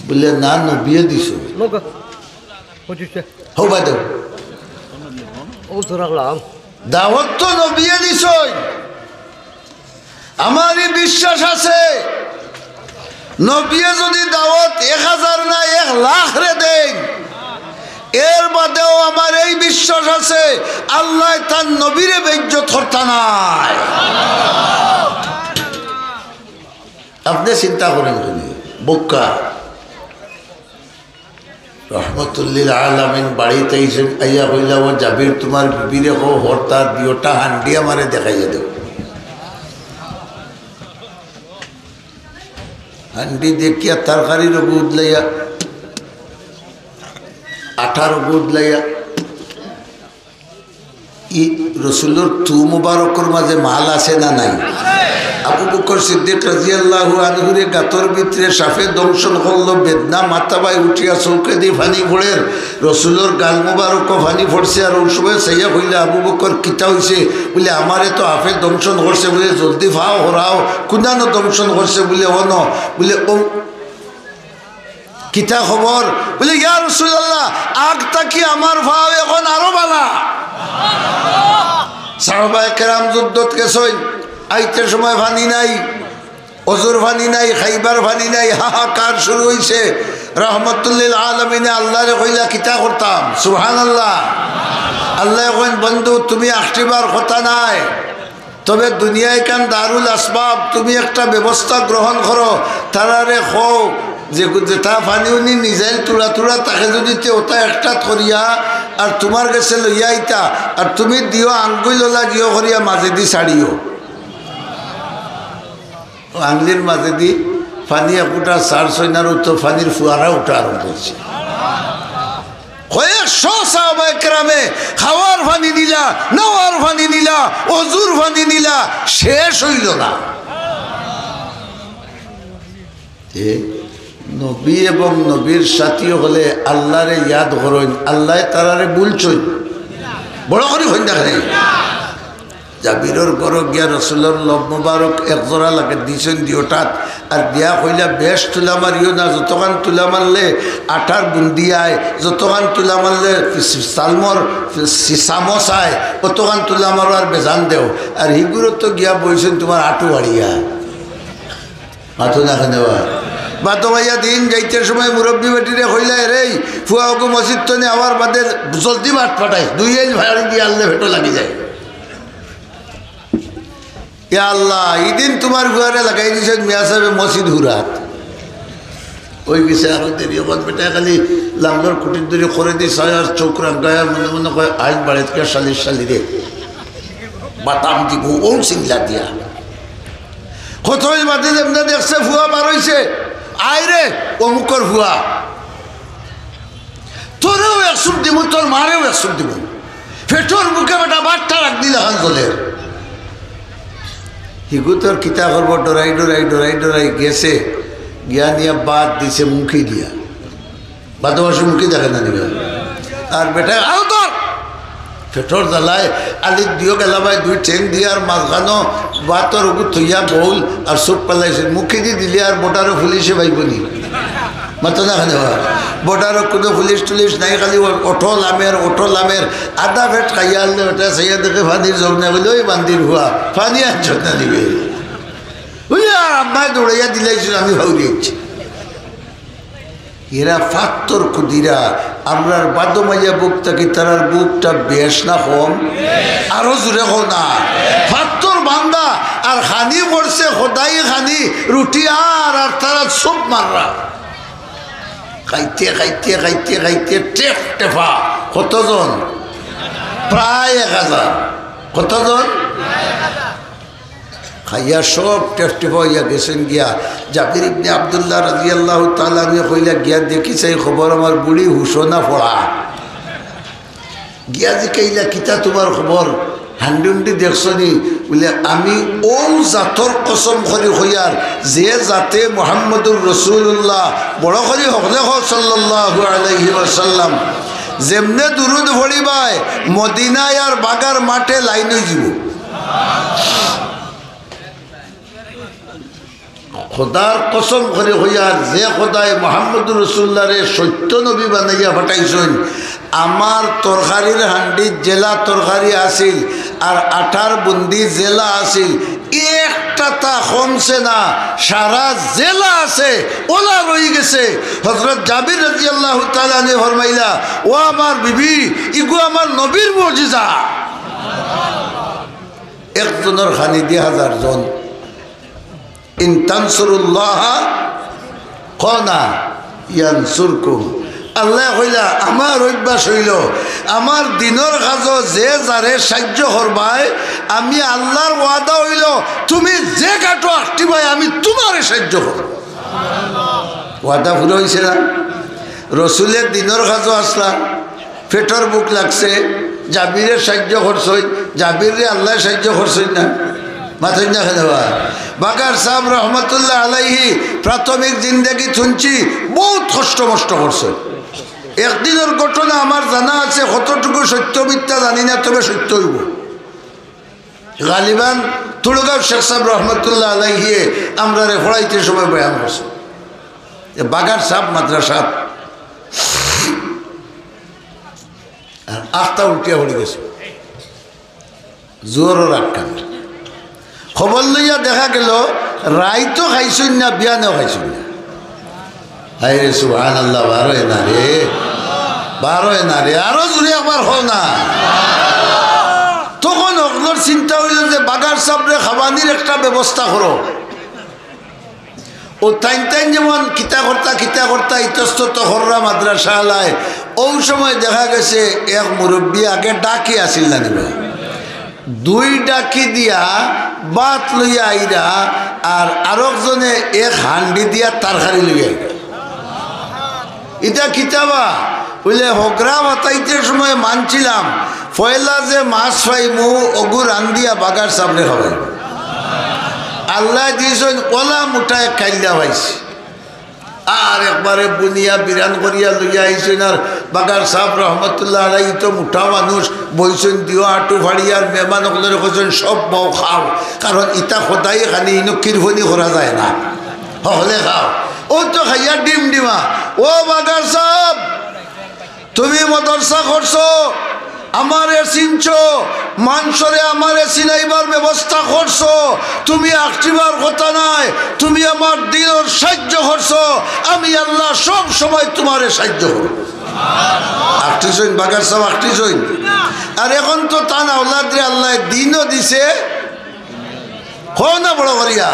বলে না নবিয়ে দিছো। হবা দেও দাওয়াত তো নবিয়ে দিছই। আমারই বিশ্বাস আছে নবিয়ে যদি দাওয়াত 1000 না 1 লাখ রে দেন, এর বাদেও আমার এই বিশ্বাস আছে আল্লাহ তার নবীরে বেইজ্জত করতে নাই। আপনি চিন্তা করেন বোকা রহমতুল্লিল আলামিন বাড়িতে এসে আইয়া কইলা ও জাবির তোমার বিবিরে হো হরতার দিওটা হান্ডি আমারে দেখাইয়া দেও। হান্ডি দেখিয়া তরকারির বুধ লাইয়া 18 বুধ লাইয়া ই রসুলোর তু মুবারকর মাঝে মাল আছে না নাই? আবু বকর সিদ্দিক রাদিয়াল্লাহু আনহুরে গাতর ভিতরে সাফে দংশন করলো, বেদনা মাথাবাই উঠিয়া চৌকে দিয়ে ফানি ফোড়ের রসুলোর গাল মুবারক ফানি ফোড়ছে। আর ওই সময় সাইয়া হইলে আবু বকর কিতা হয়েছে বলে আমারে তো হাফে দংশন করছে বলে জলদি ফাও হরাও, কুনানো দংশন করছে বলে অন বলে ও কিতা খবর বলে ইয়া রাসূলুল্লাহ আগটা কি আমার ভাও এখন আরো বালা। সাহাবায়ে কেরাম যুদ্ধত গেছেন, আইতে সময় পানি নাই, অজুর পানি নাই, খাইবার পানি নাই, হাহাকার শুরু হয়েছে। রহমতুল্লিল আলামিনে আল্লাহরে কইলা কিতা করতাম, সুবহানাল্লাহ। আল্লাহ কইন বন্ধু তুমি আসিবার কথা নাই, তবে দুনিয়ায় কান দারুল আসবাব, তুমি একটা ব্যবস্থা গ্রহণ করো। তারারে খো যে যেটা পানি উনি নিজেই তুলা তুলা তাকে যদি ওটা একটা করিয়া আর তোমার কাছে লইয়া আইতা আর তুমি দিও আঙ্গুল ওলা গিয়ে করিয়া মাঝে দি ছাড়িও, আঙ্গুলির মাঝে দি পানি একুটা সার সৈনার তো পানির ফুয়ারা উঠা আরম্ভ করছে। কয়েকশো সাহাবায়ে কেরামে খাওয়ার পানি নিলা, নেওয়ার পানি নিলা, অজুর পানি নিলা, শেষ হইল না। নবী এবং নবীর সাথী হলে আল্লাহরে ইয়াদ করেন, আল্লাহ তারারে বলছেন বড় করে হইন দেখেন। জাবিরর ঘর গিয়া রসুলের লব মুবারক একজোড়া লাগে দিয়েছেন দিওটাত, আর দিয়া কইলা বেশ তুলা মারিও না, যতখান তুলা মারলে আঠার বুন্দিয়ায়, যতখান তুলা মারলে সালমর চামচায়, অতখান তুলা মারো আর বেজান দেও। আর হিগুরো তো গিয়া বইছেন তোমার আটু বাড়িয়া মাথো না নেওয়া বাতো ভাইয়া দিন যাইতে সময় মুরব্বী বেটিরে কইলা রে ফুয়া ওকে মসজিদ তো নে আবার বাদে জলদি বাট ফাটাই দুই ভাড়ি দিয়ে আনলে ভেটো লাগি যায়। ইয়া আল্লাহ ইদিন তোমার ঘরে লাগাই দিয়েছেন মিয়া সাহেব মসজিদ হুরাত ওই গেছে আরো দেরি ওখান বেটা খালি লাঙ্গর কুটির দূরে করে দিস আর চোখ রাঙ্গায় মনে মনে কয় আইন বাড়িতে শালির শালি রে বাতাম দিব ও সিংলা দিয়া কত বাদে যেমন দেখছে ফুয়া বার হয়েছে আয় রে অমুকর ফুয়া তোরেও একসুপ দিব তোর মারেও একসুপ দিব ফেটোর বুকে বেটা বাট্টা রাখ দিলে হান জলের হিগু তোর কিতা করবো ডরাই ডরাই ডরাই ডরাই গেছে গিয়া নিয়া বাদ দিছে মুখি দিয়া বাদবাসী মুখি দেখে না নিবে আর বেটা আরো তোর ফেটোর জ্বালায় আলির দিও গেলা ভাই দুই ঠেং দিয়ে আর মাঝখানো বাতর ওগুলো থইয়া বউল আর চোখ পেলাইছে মুখে দিয়ে দিলে আর বোটারও পুলিশে ভাইবনি মাতো না খানে বোটারও কোনো পুলিশ টুলিশ নাই খালি ওঠো লামের আধা ফেট খাইয়া আনলে ওটা সাইয়া দেখে ফানির জব না বলে ওই বান্দির হুয়া ফানি আনছ না দিবে বুঝলি আর আম্মায় দৌড়াইয়া দিলাইছিল আমি ভাউরিয়েছি এরা ফাত্তর খুদিরা আমরার বাদমাইয়া বুক থাকি তারার বুকটা বেশ না কম আরো জোরে হো না ফাত্তর বান্দা আর খানি পড়ছে সদাই খানি রুটি আর তারা সব মাররা খাইতে খাইতে খাইতে খাইতে টেফ টেফা কতজন প্রায় 1000 কতজন খাইয়া সব টেফটেফা হইয়া গেছেন গিয়া জাবির ইবনে আব্দুল্লাহ রাদিয়াল্লাহু তাআলা নিয়ে কইলা গিয়া দেখিছে এই খবর আমার বুড়ি হুশনা পড়া গিয়া যে কইলা কিতা তোমার খবর হান্ডুন্ডি দেখছনি বলে আমি ও জাতর কসম করি হইয়ার যে জাতে মুহাম্মদুর রাসূলুল্লাহ বড় করি হকলে সাল্লাল্লাহু আলাইহি ওয়াসাল্লাম যেমনে দুরুদ পড়িবায় মদিনায় আর বাগার মাঠে লাইন হয়ে যাব খোদার কসম করে হইয়ার যে খোদায় মোহাম্মদুর রসুল্লাহরে সত্য নবী বানাইয়া পাঠাইছেন আমার তরকারির হান্ডির জেলা তরকারি আসিল আর আঠার বুন্দি জেলা আসিল একটা তা কমছে না সারা জেলা আছে ওলা রয়ে গেছে হযরত জাবির রাদিয়াল্লাহু তাআলা আনহু ফরমাইলা ও আমার বিবি ইগো আমার নবীর মুজিজা একজনের খানি 1000 জন ইন তানসুরুল্লাহ কনা ইয়ানসুরকুম আল্লাহ কইলা আমার অভ্যাস হইল আমার দিনের কাজ যে যারে সাহায্য করবাই আমি আল্লাহর ওয়াদা হইল তুমি যে কাটো আসটি ভাই আমি তোমারে সাহায্য করব ওয়াদা পুরো হয়েছে না রসুলের দিনের কাজও আসলা পেটর বুক লাগছে জাবিরের সাহায্য করছই জাবিরে আল্লাহ সাহায্য করছই না মাথায় না খেলে বাকার সাহেব রহমতুল্লাহ আলাইহি প্রাথমিক জিন্দেগি শুনছি বহুত কষ্ট মষ্ট করছে একদিনের ঘটনা আমার জানা আছে কতটুকু সত্য মিথ্যা জানি না তবে সত্য হইব গালিবান তুলগাঁও শেখ সাহেব রহমতুল্লাহ আলাইহি আমরা পড়াইতে সময় বয়ান করছে বাগার সাহেব মাদ্রাসা আস্তা উঠিয়া পড়ে গেছে জোরও রাখা খবর লইয়া দেখা গেল রাইতো খাইছুন না বিয়ানেও খাইছুন না হাই রে সুবহানাল্লাহ বারোয় না রে আরো জুড়ে একবার হো না তখন অগ্নর চিন্তা হইল যে বাগার সাবরে খাবানির একটা ব্যবস্থা করো ও টাইম টাইম যেমন কিতা কর্তা ইতস্তত হররা মাদ্রাসা আলায় ওই সময় দেখা গেছে এক মুরব্বী আগে ডাকি আসিল না নিবা দুই ডাকি দিয়া বাত লইয়া আইরা আর আরেকজনে এক হান্ডি দিয়া তারকারি লইয়া আইরা এটা কিতাবা বুঝলে হগরা বাতাইতে সময় মানছিলাম পয়লা যে মাছ পাইমু অগু রান্দিয়া বাগার সামনে খাবাই আল্লাহ দিয়েছেন ওলা মুঠায় খাইলা পাইছি আর একবারে বুনিয়া বিরান করিয়া লইয়া আইছেন আর বাগার সাহেব রহমতুল্লাহ আলাই তো মুঠা মানুষ বইছেন দিও আটু ফাড়িয়ার মেহমান সকলের কৈছেন সব বউ খাও কারণ ইটা সদাই খানি ইনো কিরফনি করা যায় না হলে খাও ও তো খাইয়া ডিমা ও বাগার সাহেব তুমি মদরসা করছো আমারে চিনছো মানুষরে আমারে চিনাইবার ব্যবস্থা করছো তুমি আসিবার কথা নাই তুমি আমার দিনের সাহায্য করছো আমি আল্লাহ সব সময় তোমারে সাহায্য করব আটটিছইন বাগার সব আটটিছইন আর এখন তো তা না ওলাদ্রে আল্লাহ দিনও দিছে হো না বড় করিয়া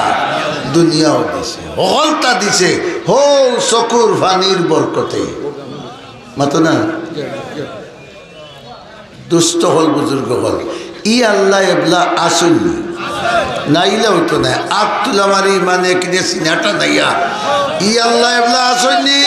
দুনিয়াও দিছে হলতা দিছে হো চকুর ফানির বরকতে মাতো না দুস্থ হল বুজুর্গ হল ই আল্লাহ এবলা আসুন নাইলে হইতো না আপ তুলা মারি মানে কিনে সিনাটা নাইয়া ই আল্লাহ এবলা আসুননি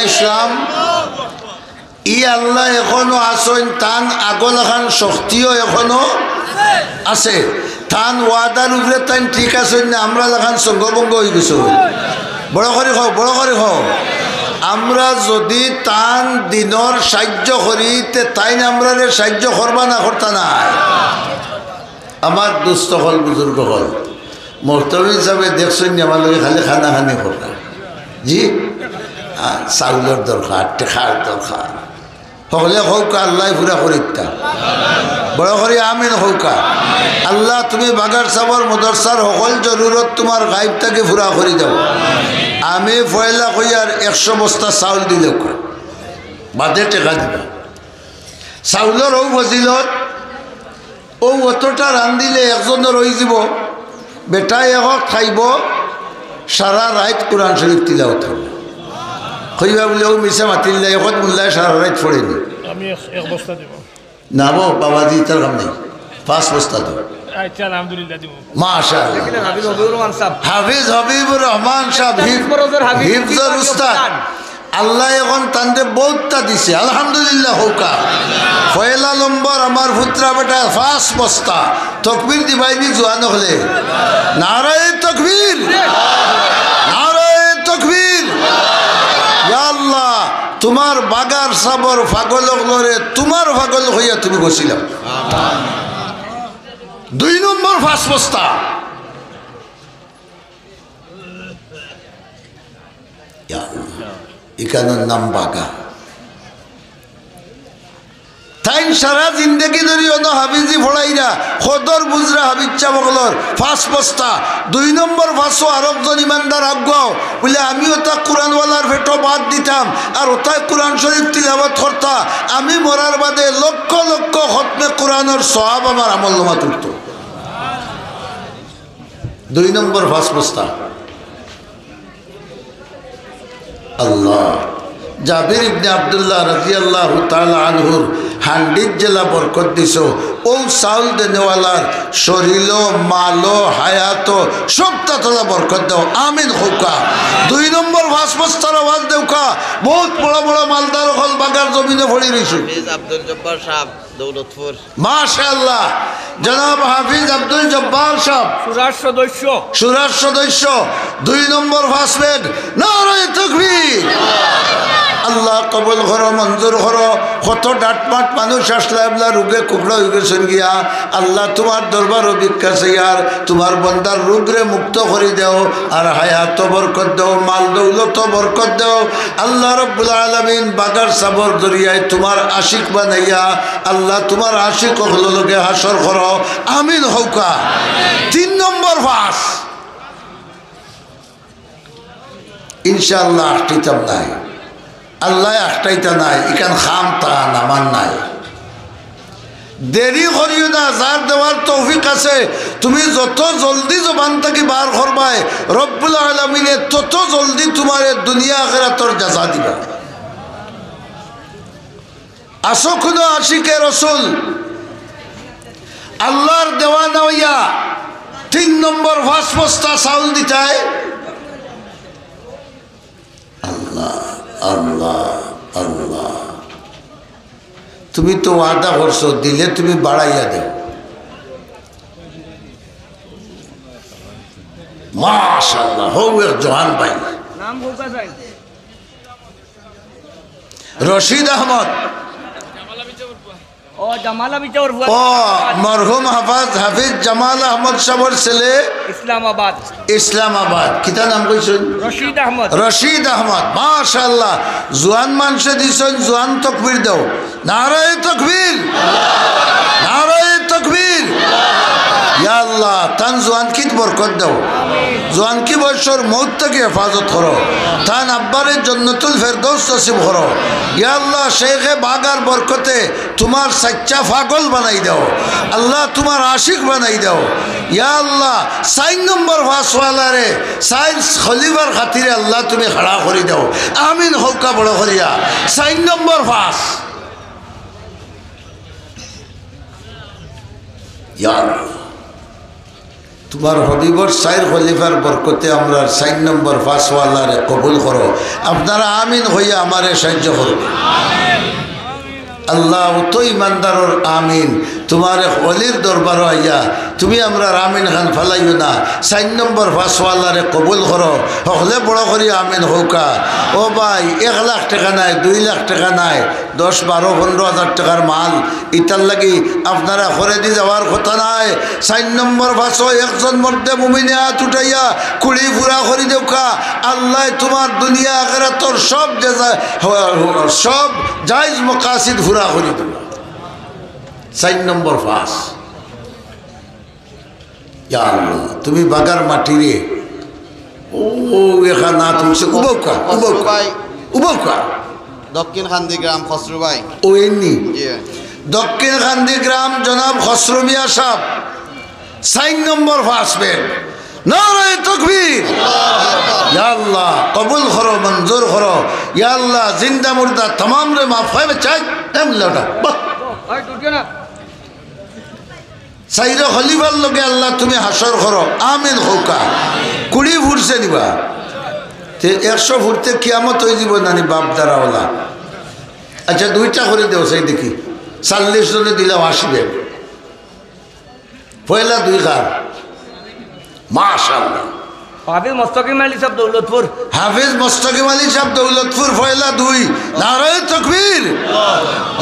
ইসলাম ই আল্লাহ এখনো আসেন তান আগলাখান শক্তিও এখনো আছে তান ওয়াদার উপরে তাই ঠিক আছেন না আমরা লাখান সঙ্গভঙ্গ হয়ে গেছো বড় করে খাও আমরা যদি তান দিনের সাহায্য করি তে তাই আমরা সাহায্য করবা না করতা না আমার দুস্থ হল বুজুর্গ হল মর্তবী হিসাবে দেখছেন আমার লোক খালি খানাখানি করা জি চাউলের দরকার টেকার দরকার সকলে হৌকা আল্লাহ পুরা করিতা বড় করে আমিন হৌকা আল্লাহ তুমি বাগার সাবর মদরসার সকল জরুরত তোমার গাইব থেকে পুরা করে দাও আমি পয়লা কইয়ার 100 বস্তা চাউল দিলে বাদে টেকা দিবা চাউলের ও ফজিলত ও অতটা রান্ধিলে একজনের রয়ে যাব বেটা একক খাইব সারা রাত কোরআন শরীফ তিলাওয়াত হবে কইবা বলে ও মিশা মাতিল এখন মোল্লায় সারা রাত পড়েনি আমি এক বস্তা দেব না বো বাবাজি তার কাম নেই 5 বস্তা দেব আচ্ছা আলহামদুলিল্লাহ দেব মাশাআল্লাহ হাফিজ হাবিবুর রহমান সাহেব হিফজুর উস্তাদ আল্লাহ এখন তান্ডে বহুতটা দিছে আলহামদুলিল্লাহ হোকা পয়লা নম্বর আমার পুত্রা বেটা 5 বস্তা তকবীর দিবাইনি জোয়ান হলে নারায়ে তকবীর নারায়ে তকবীর ইয়া আল্লাহ তোমার বাগার সাবর পাগলক লরে তোমার পাগল হইয়া তুমি গছিলাম 2 নম্বর 5 বস্তা ইয়া আল্লাহ এখানের নাম বাগা তাই সারা জিন্দগি ধরি অনো হাবিজি ফড়াইরা সদর বুজরা হাবিচ্ছা বগলর ফাঁস বস্তা 2 নম্বর ফাঁসও আরেকজন ইমানদার আজ্ঞাও বলে আমি ওটা কোরআনওয়ালার ভেটো বাদ দিতাম আর ওটাই কোরআন শরীফ তিলাওয়াত করতা আমি মরার বাদে লক্ষ লক্ষ খতমে কোরআনের সওয়াব আমার আমল নামা তুলত 2 নম্বর ফাঁস বস্তা আল্লাহ জাবির ইবনে আব্দুল্লাহ রাদিয়াল্লাহু তাআলা আনহুর হান্ডিত জেলা বরকত দিছ ও চাউল দেনেওয়ালার শরীর মালো হায়াত সবটা তোলা বরকত দাও আমিন হোকা 2 নম্বর ফাঁস বস্তার আওয়াজ দেউকা বহুত বড় বড় মালদার হল বাগার জমিনে ভরি রইছে আব্দুল জব্বার সাহেব দৌলতপুর মাশাআল্লাহ জনাব হাফিজ আব্দুল জব্বার সাহেব সুরার সদস্য 2 নম্বর ফাঁসবেন নারায়ে তাকবীর আল্লাহ কবুল করো মঞ্জুর করো কত ডাটমাট মানুষ আসলে আপনার রোগে কুকড়া হয়ে গেছেন গিয়া আল্লাহ তোমার দরবার অভিজ্ঞা ইয়ার তোমার বন্দার রোগরে মুক্ত করে দেও আর হায়াত বরকত দেও মাল দৌলত বরকত দেও আল্লাহ রব্বুল আলামিন বাগার সাবর দরিয়ায় তোমার আশিক বানাইয়া আল্লাহ তোমার আশিক হলকে হাসর করো আমিন হৌকা 3 নম্বর ফাঁস ইনশাআল্লাহ আটটিতাম নাই আল্লাহ আটটাইতা নাই ইখান খাম তা নামান নাই দেরি করিও না যার দেওয়ার তৌফিক আছে তুমি যত জলদি জবান থাকি বার করবাই রব্বুল আলামিনে তত জলদি তোমার দুনিয়া আখিরাতর জাযা দিবা আসো কোনো আশিকে রসুল আল্লাহর দেওয়ানা হইয়া 3 নম্বর ফাঁস বস্তা চাউল দিতাই আল্লাহ আল্লাহ আল্লাহ তুমি তো ওয়াদা করছো দিলে তুমি বাড়াইয়া দেও মাশাআল্লাহ হো এক জওয়ান ভাই নাম হোকা যাই রশিদ আহমদ ও জামালা বিচর ও মরহুম হাফিজ জামাল আহমদ সাহেবের ছেলে ইসলামাবাদ কিতা নাম কইছেন রশিদ আহমদ মাশাআল্লাহ জওয়ান মানুষে দিছেন জওয়ান তাকবীর দাও নারায়ে তাকবীর নারায়ে তাকবীর ইয়া আল্লাহ তান জওয়ান কি বরকত দাও জওয়ান কি বয়সর মউত থেকে হেফাজত করো তান আব্বারে জান্নাতুল ফেরদৌস নসিব করো ইয়া আল্লাহ শেখে বাগার বরকতে তোমার সচ্চা পাগল বানাই দাও আল্লাহ তোমার আশিক বানাই দাও ইয়া আল্লাহ 4 নম্বর ফাঁসওয়ালারে সাইন্স খলিফার খাতিরে আল্লাহ তুমি খাড়া করে দাও আমিন হৌকা বড় করিয়া 4 নম্বর ফাঁস ইয়া আল্লাহ তোমার হবিবর 4 খলিফার বরকতে আমরা 4 নম্বর ফাঁসওয়ালারে কবুল করো আপনারা আমিন হইয়া আমারে সাহায্য করো আল্লাহ তো ইমানদারর আমিন তোমার অলির দরবার আইয়া তুমি আমরা আমিন খান ফালাইও না 4 নম্বর ফাঁসওয়ালারে কবুল করো হলে বড় করি আমিন হৌকা ও ভাই 1 লাখ টাকা নাই 2 লাখ টাকা নাই 10, 12, 15 হাজার টাকার মাল ইটার লাগি আপনারা করে দিয়ে যাওয়ার কথা নাই 4 নম্বর ফাঁসও একজন মধ্যে মুমিনে হাত উঠাইয়া কুড়ি ফুরা করে দেওকা আল্লাহ তোমার দুনিয়া আখিরাতর সব জায়েজ মাকাসিদ ফুরা করে দেব 4 নম্বর ফাঁস ইয়া আল্লাহ তুমি বাগার মাটি রে ও এখানা তুমি উবকা উবকা দক্ষিণ খান্দি গ্রাম খসরু ভাই ও এমনি দক্ষিণ খান্দি গ্রাম জনাব খসরু মিয়া সাহেব 4 নম্বর ফাঁসবেন নারায়ে তাকবীর ইয়া আল্লাহ কবুল করো মঞ্জুর করো ইয়া আল্লাহ জিন্দা মুর্দা तमाम রে মাফ হয় চাই এম লটা বাহ ওই টুটিও না সাইরা খলিফার লগে আল্লাহ তুমি হাসর করো আমিন হৌকা 20 ফুটছে নিবা তে 100 ফুটতে কিয়ামত হয়ে যাব নানি বাপ দারাওয়ালা আচ্ছা 2টা করে দেও সেই দেখি 40 জনে দিলাম আসবে পয়লা 2 কার মাশাআল্লাহ হাফিজ মোস্তাকিম আলী সাহেব দৌলতপুর হাফিজ মোস্তাকিম আলী সাহেব দৌলতপুর পয়লা 2 নারায়ে তাকবীর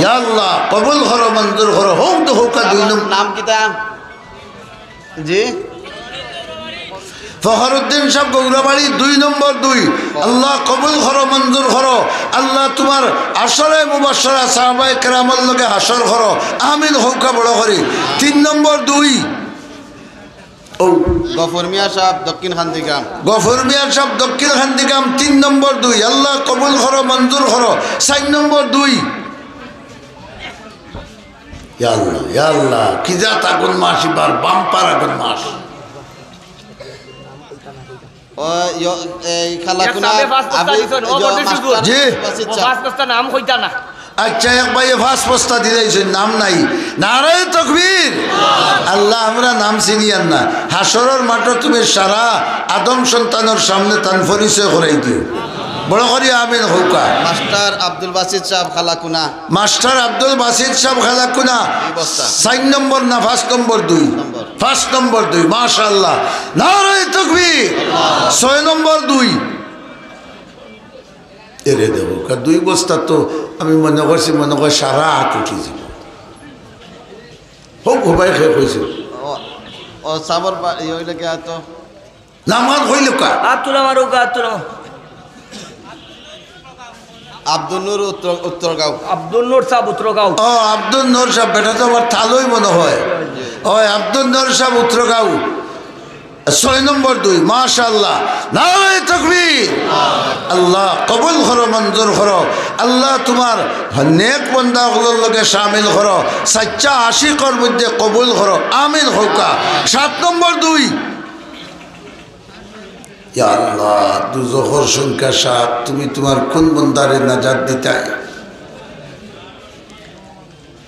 ইয়া আল্লাহ কবুল করো মঞ্জুর করো হোক তো হোক 2 নাম কিতা জি ফখরুদ্দিন সাহেব গৌরাবাড়ি 2 নম্বর 2 আল্লাহ কবুল করো মঞ্জুর করো আল্লাহ তোমার আসরে মুবাশশারা সাহাবায়ে কেরামের লগে হাসর করো আমিন হৌকা বড় করি 3 নম্বর 2 ও গফর মিয়া সাহেব দক্ষিণ খান্দিগ্রাম গফর মিয়া সাহেব দক্ষিণ খান্দিগ্রাম 3 নম্বর 2 আল্লাহ কবুল করো মঞ্জুর করো 4 নম্বর 2 ইয়া আল্লাহ কি জাত আগুন মাস এবার বাম্পার আগুন মাস এই খালাকুনা জি নাম কইতা না আচ্ছা এক ভাই ফাঁস পোস্তা দিলেছেন নাম নাই নারায় তকবীর আল্লাহ আমরা নাম চিনিয়ান না হাসরের মাঠে তুমি সারা আদম সন্তানের সামনে তান পরিচয় করাই দিও বড় করি আমিন হৌকা মাস্টার আব্দুল বাসিত সাহেব খালাকুনা মাস্টার আব্দুল বাসিত সাহেব খালাকুনা 4 নম্বর না 5 নম্বর 2 5 নম্বর 2 মাশাআল্লাহ নারায়ে তাকবীর 6 নম্বর 2 এরে দেবো 2 বস্তা তো আমি মনে করছি সারা হাত উঠি যাব হোক ভাই খেয়ে কইছে ও সাবর হইলে কে তো নামাজ হইল কা হাত তুলা মারো হাত তুলা আব্দুল নূর উত্তরগাঁও আব্দুল নূর সাহেব উত্তরগাঁও ও আব্দুল নূর সাহেব বেটা তো আমার থালোই মনে হয় ওই আব্দুল নূর সাহেব উত্তরগাঁও 6 নম্বর 2 মাশাআল্লাহ নারায়ে তাকবীর আল্লাহ কবুল করো মঞ্জুর করো আল্লাহ তোমার নেক বান্দাগুলোর লগে শামিল করো সচ্চা আশিকর মধ্যে কবুল করো আমিন হৌকা 7 নম্বর 2 ইয়া আল্লাহ দুজখর সংখ্যা 7 তুমি তোমার কোন বান্দারে নাজাত দিতাই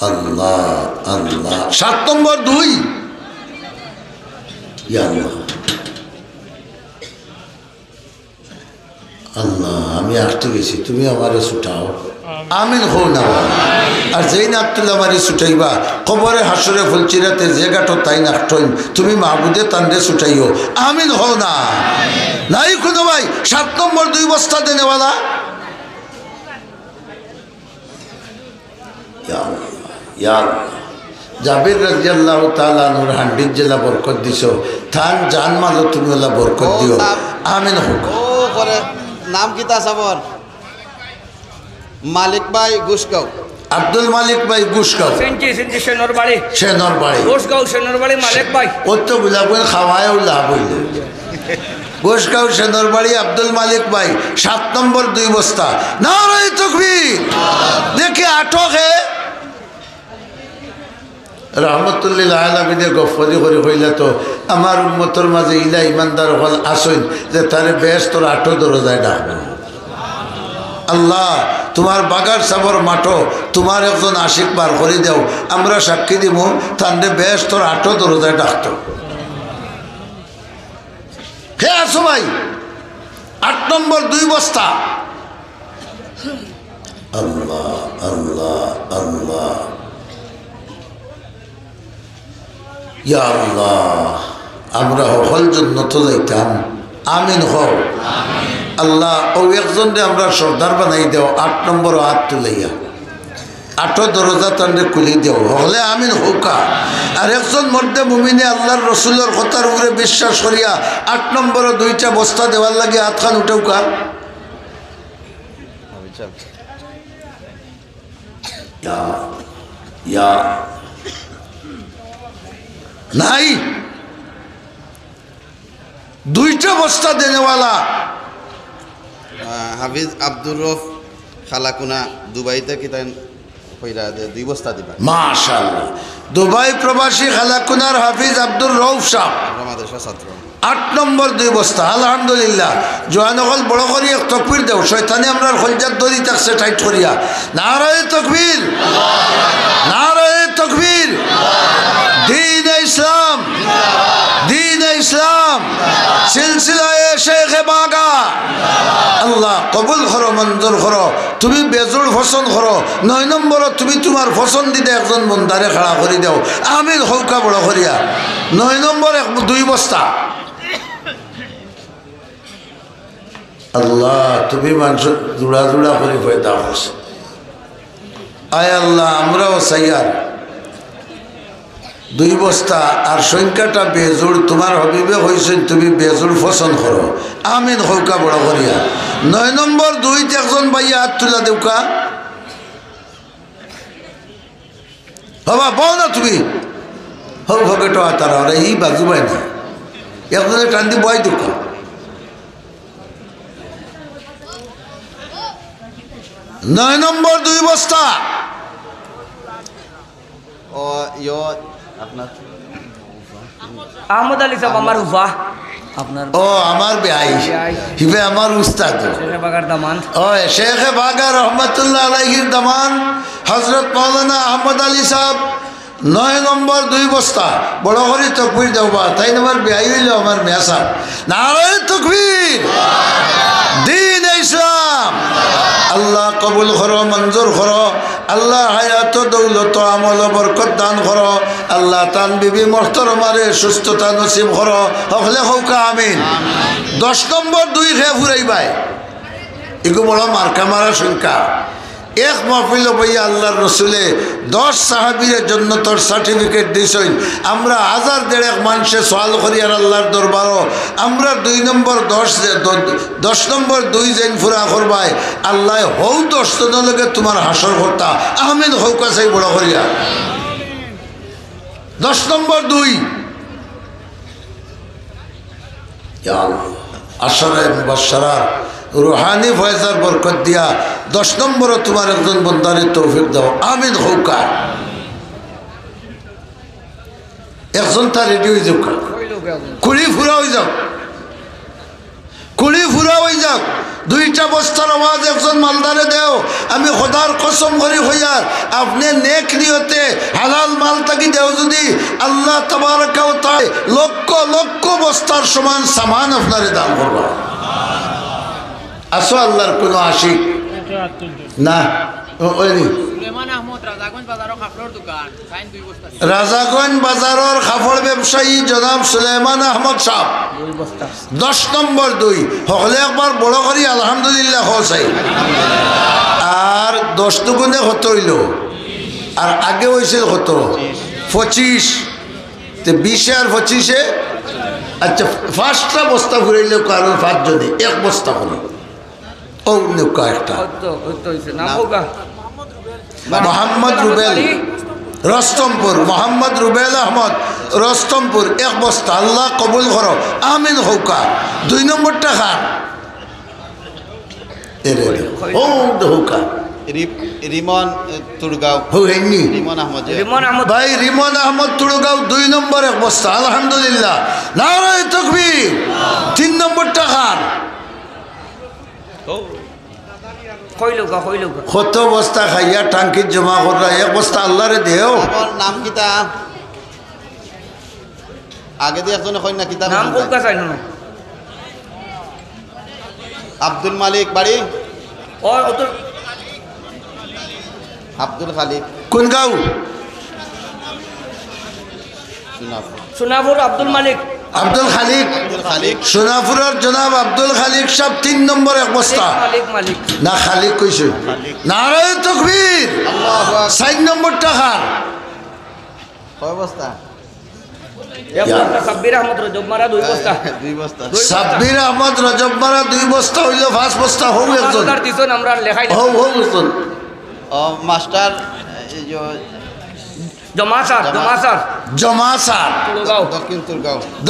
আল্লাহ আল্লাহ 7 নম্বর 2 ইয়া আল্লাহ আল্লাহ আমি আসতে গেছি তুমি আমারে ছুটাও আমিন হো না আর যেই না তুলে আমারে ছুটাইবা কবরে হাসরে ফুলচিরাতে যে গাটো তাই নাকটইন তুমি মাহবুদে তান্ডে ছুটাইও আমিন হো না নাই কোনো ভাই 7 নম্বর 2 বস্তা দেনেওয়ালা ইয়া আল্লাহ ইয়া আল্লাহ জাবির রাদিয়াল্লাহু তাআলা নূর হান্ডির জেলা বরকত দিছো থান জান মালো তুমি আল্লাহ বরকত দিও আমিন হোক ও করে নাম কি তা সাবর মালিক ভাই গুশগাঁও আব্দুল মালিক ভাই গুশগাঁও সেন্টি সেনর বাড়ি গোসগাঁও সেনর বাড়ি মালিক ভাই ও তো বুঝাবেন খাওয়ায় লাভ হইল গোসগাঁও সেনর বাড়ি আব্দুল মালিক ভাই 7 নম্বর 2 বস্তা নারায়ে তাকবীর দেখে আটকে রহমতুল্লিল আলামিনে গফরি করে হইলে তো আমার উম্মতর মাঝে ইলা ইমানদার হল আসইন যে তারে বেহেশতের 8 দরজায় ডাকবো আল্লাহ তোমার বাগার সাবর মাঠো তোমার একজন আশিক বার করে দাও আমরা সাক্ষী দিব তান্ডে বেহেশতের 8 দরজায় ডাকতো হে আসো ভাই 8 নম্বর 2 বস্তা আল্লাহ আল্লাহ আল্লাহ ইয়া আল্লাহ আমরা হল জন্নত যাইতাম আমিন হও আল্লাহ ও একজনরে আমরা সর্দার বানাই দেও 8 নম্বর হাত তুলাইয়া 8 দরজা তান্ডে খুলি দেও হলে আমিন হৌকা আর একজন মর্দে মুমিনে আল্লাহর রসুলের কথার উপরে বিশ্বাস করিয়া 8 নম্বর 2টা বস্তা দেওয়ার লাগে হাতখান উঠাউকা ইয়া নাই 2টা বস্তা দেনেওয়ালা হাফিজ আব্দুর রফ খালাকুনা দুবাইতে কি তাই কইরা 2 বস্তা দিবা মাশাআল্লাহ দুবাই প্রবাসী খালাকুনার হাফিজ আব্দুর রউফ সাহেব মাদ্রাসা ছাত্র 8 নম্বর 2 বস্তা আলহামদুলিল্লাহ জোয়ানকল বড় করি এক তাকবীর দেও শয়তানি আমরার খলজাত দড়ি থাকছে টাইট করিয়া নারায়ে তাকবীর নারায়ে তাকবীর دین اسلام সিলসিলায়ে শেখ বাগা আল্লাহ কবুল করো মঞ্জুর করো তুমি বেজুর পছন্দ করো 9 নম্বর তুমি তোমার পছন্দিতে একজন বন্দারে খাড়া করে দাও আমিন হৌকা বড় করিয়া 9 নম্বর 2 বস্তা আল্লাহ তুমি মানুষ জোড়া জোড়া করে পয়দা করছো আয় আল্লাহ আমরাও সাইয়ার 2 বস্তা আর সংখ্যাটা বেজুর তোমার হবিবে হয়েছেন তুমি বেজুর পছন্দ করো আমিন হৌকা বড় করিয়া 9 নম্বর 2 একজন ভাইয়া হাত তুলা দেউকা বাবা বল না তুমি হোক ভগেটো তারা ওরা এই বাজু বাই না একজনে টান্দি বয় দুঃখ 9 নম্বর 2 বস্তা ও ইয়ো আপনার আহমদ আলী সাহেব আমার উফা আপনার ও আমার ভাই হিবে আমার উস্তাদ বাগার দামান ও শেখ বাগা রহমতুল্লাহ আলাইহির দামান হযরত মাওলানা আহমদ আলী সাহেব 9 নম্বর 2 বস্তা বড় করে তকবীর দেওবা তাই আমার ভাই হইল আমার মিয়া সাহেব নারে তকবীর দিন ইসলাম আল্লাহ কবুল করো মঞ্জুর করো আল্লাহ হায়াত দৌলত আমল বরকত দান করো আল্লাহ তান বিবি মোহতরমারে সুস্থতা নসিব করো হকলে হৌকা আমিন 10 নম্বর 2 খেয়ে ফুরাইবাই এগু বড় মার্কা মারা সংখ্যা এক মাহফিল বইয়া আল্লাহর রসুলে 10 সাহাবীর জন্য তোর সার্টিফিকেট দিছইন আমরা 1000 মানুষে সওয়াল করি আর আল্লাহর দরবারও আমরা 2 নম্বর 10 নম্বর 2 জেন ফুরা করবাই আল্লাহ হৌ 10 জনকে তোমার হাসর করতা আহমেদ হৌকা চাই বড় করিয়া 10 নম্বর 2 আশারে মুবাশশারা রুহানি ফয়সার বরকত দিয়া 10 নম্বরও তোমার একজন বন্দারে তৌফিক দাও আমিন হৌকা একজন তার রেডি হয়ে যাও কুড়ি ফুরা হয়ে যাও কুড়ি ফুরা হয়ে যাও 2টা বস্তার আওয়াজ একজন মালদারে দেও আমি খোদার কসম করি হইয়ার আপনি নেক নিয়তে হালাল মাল তাকি দেও যদি আল্লাহ তাবারাকা ওয়া তাআলা লক্ষ লক্ষ বস্তার সমান সামান আপনারে দান করবা আসো আল্লাহর কোন আশিক না ওইনি রাজাগঞ্জ বাজারের কাপড় ব্যবসায়ী জনাব সুলাইমান আহমদ সাহেব 10 নম্বর 2 হলে একবার বড় করি আলহামদুলিল্লাহ হসাই আর 10 দুগুণে কত হইল আর আগে হয়েছিল কত 25 তে 20 আর 25 আচ্ছা 5টা বস্তা ঘুরাইলে কারণ 5 জনে 1 বস্তা হলো ও নৌকা একটা মোহাম্মদ রুবেল রস্তমপুর মোহাম্মদ রুবেল আহমদ রস্তমপুর 1 বস্তা আল্লাহ কবুল করো আমিন হৌকা 2 নম্বরটা খান ও হৌকা রিমন তুড়গাঁও হইনি রিমন আহমদ ভাই রিমন আহমদ তুড়গাঁও 2 নম্বর 1 বস্তা আলহামদুলিল্লাহ নারায়ে তাকবীর 3 নম্বরটা খান কত বস্তা খাইয়া টাঙ্কিত জমা করা 1 বস্তা আল্লাহরে দেও আমার নাম কিতা আগে দিয়ে একজনে কই না কিতা নাম কোকা চাই না আব্দুল মালিক বাড়ি ও তো আব্দুল খালিক কোন গাঁও সোনাপুর আব্দুল মালিক আব্দুল খালিক সোনাপুরের জনাব আব্দুল খালিক সাহেব 3 নম্বর 1 বস্তা মালিক না খালিক কইছে নারায়ে তাকবীর আল্লাহু আকবার 4 নম্বরটা খান কয় বস্তা সাব্বির আহমদ রজব মারা 2 বস্তা 2 বস্তা সাব্বির আহমদ রজব মারা 2 বস্তা হইল 5 বস্তা হও একজন তার দিছন আমরা লেখাই হও একজন ও মাস্টার জমা স্যার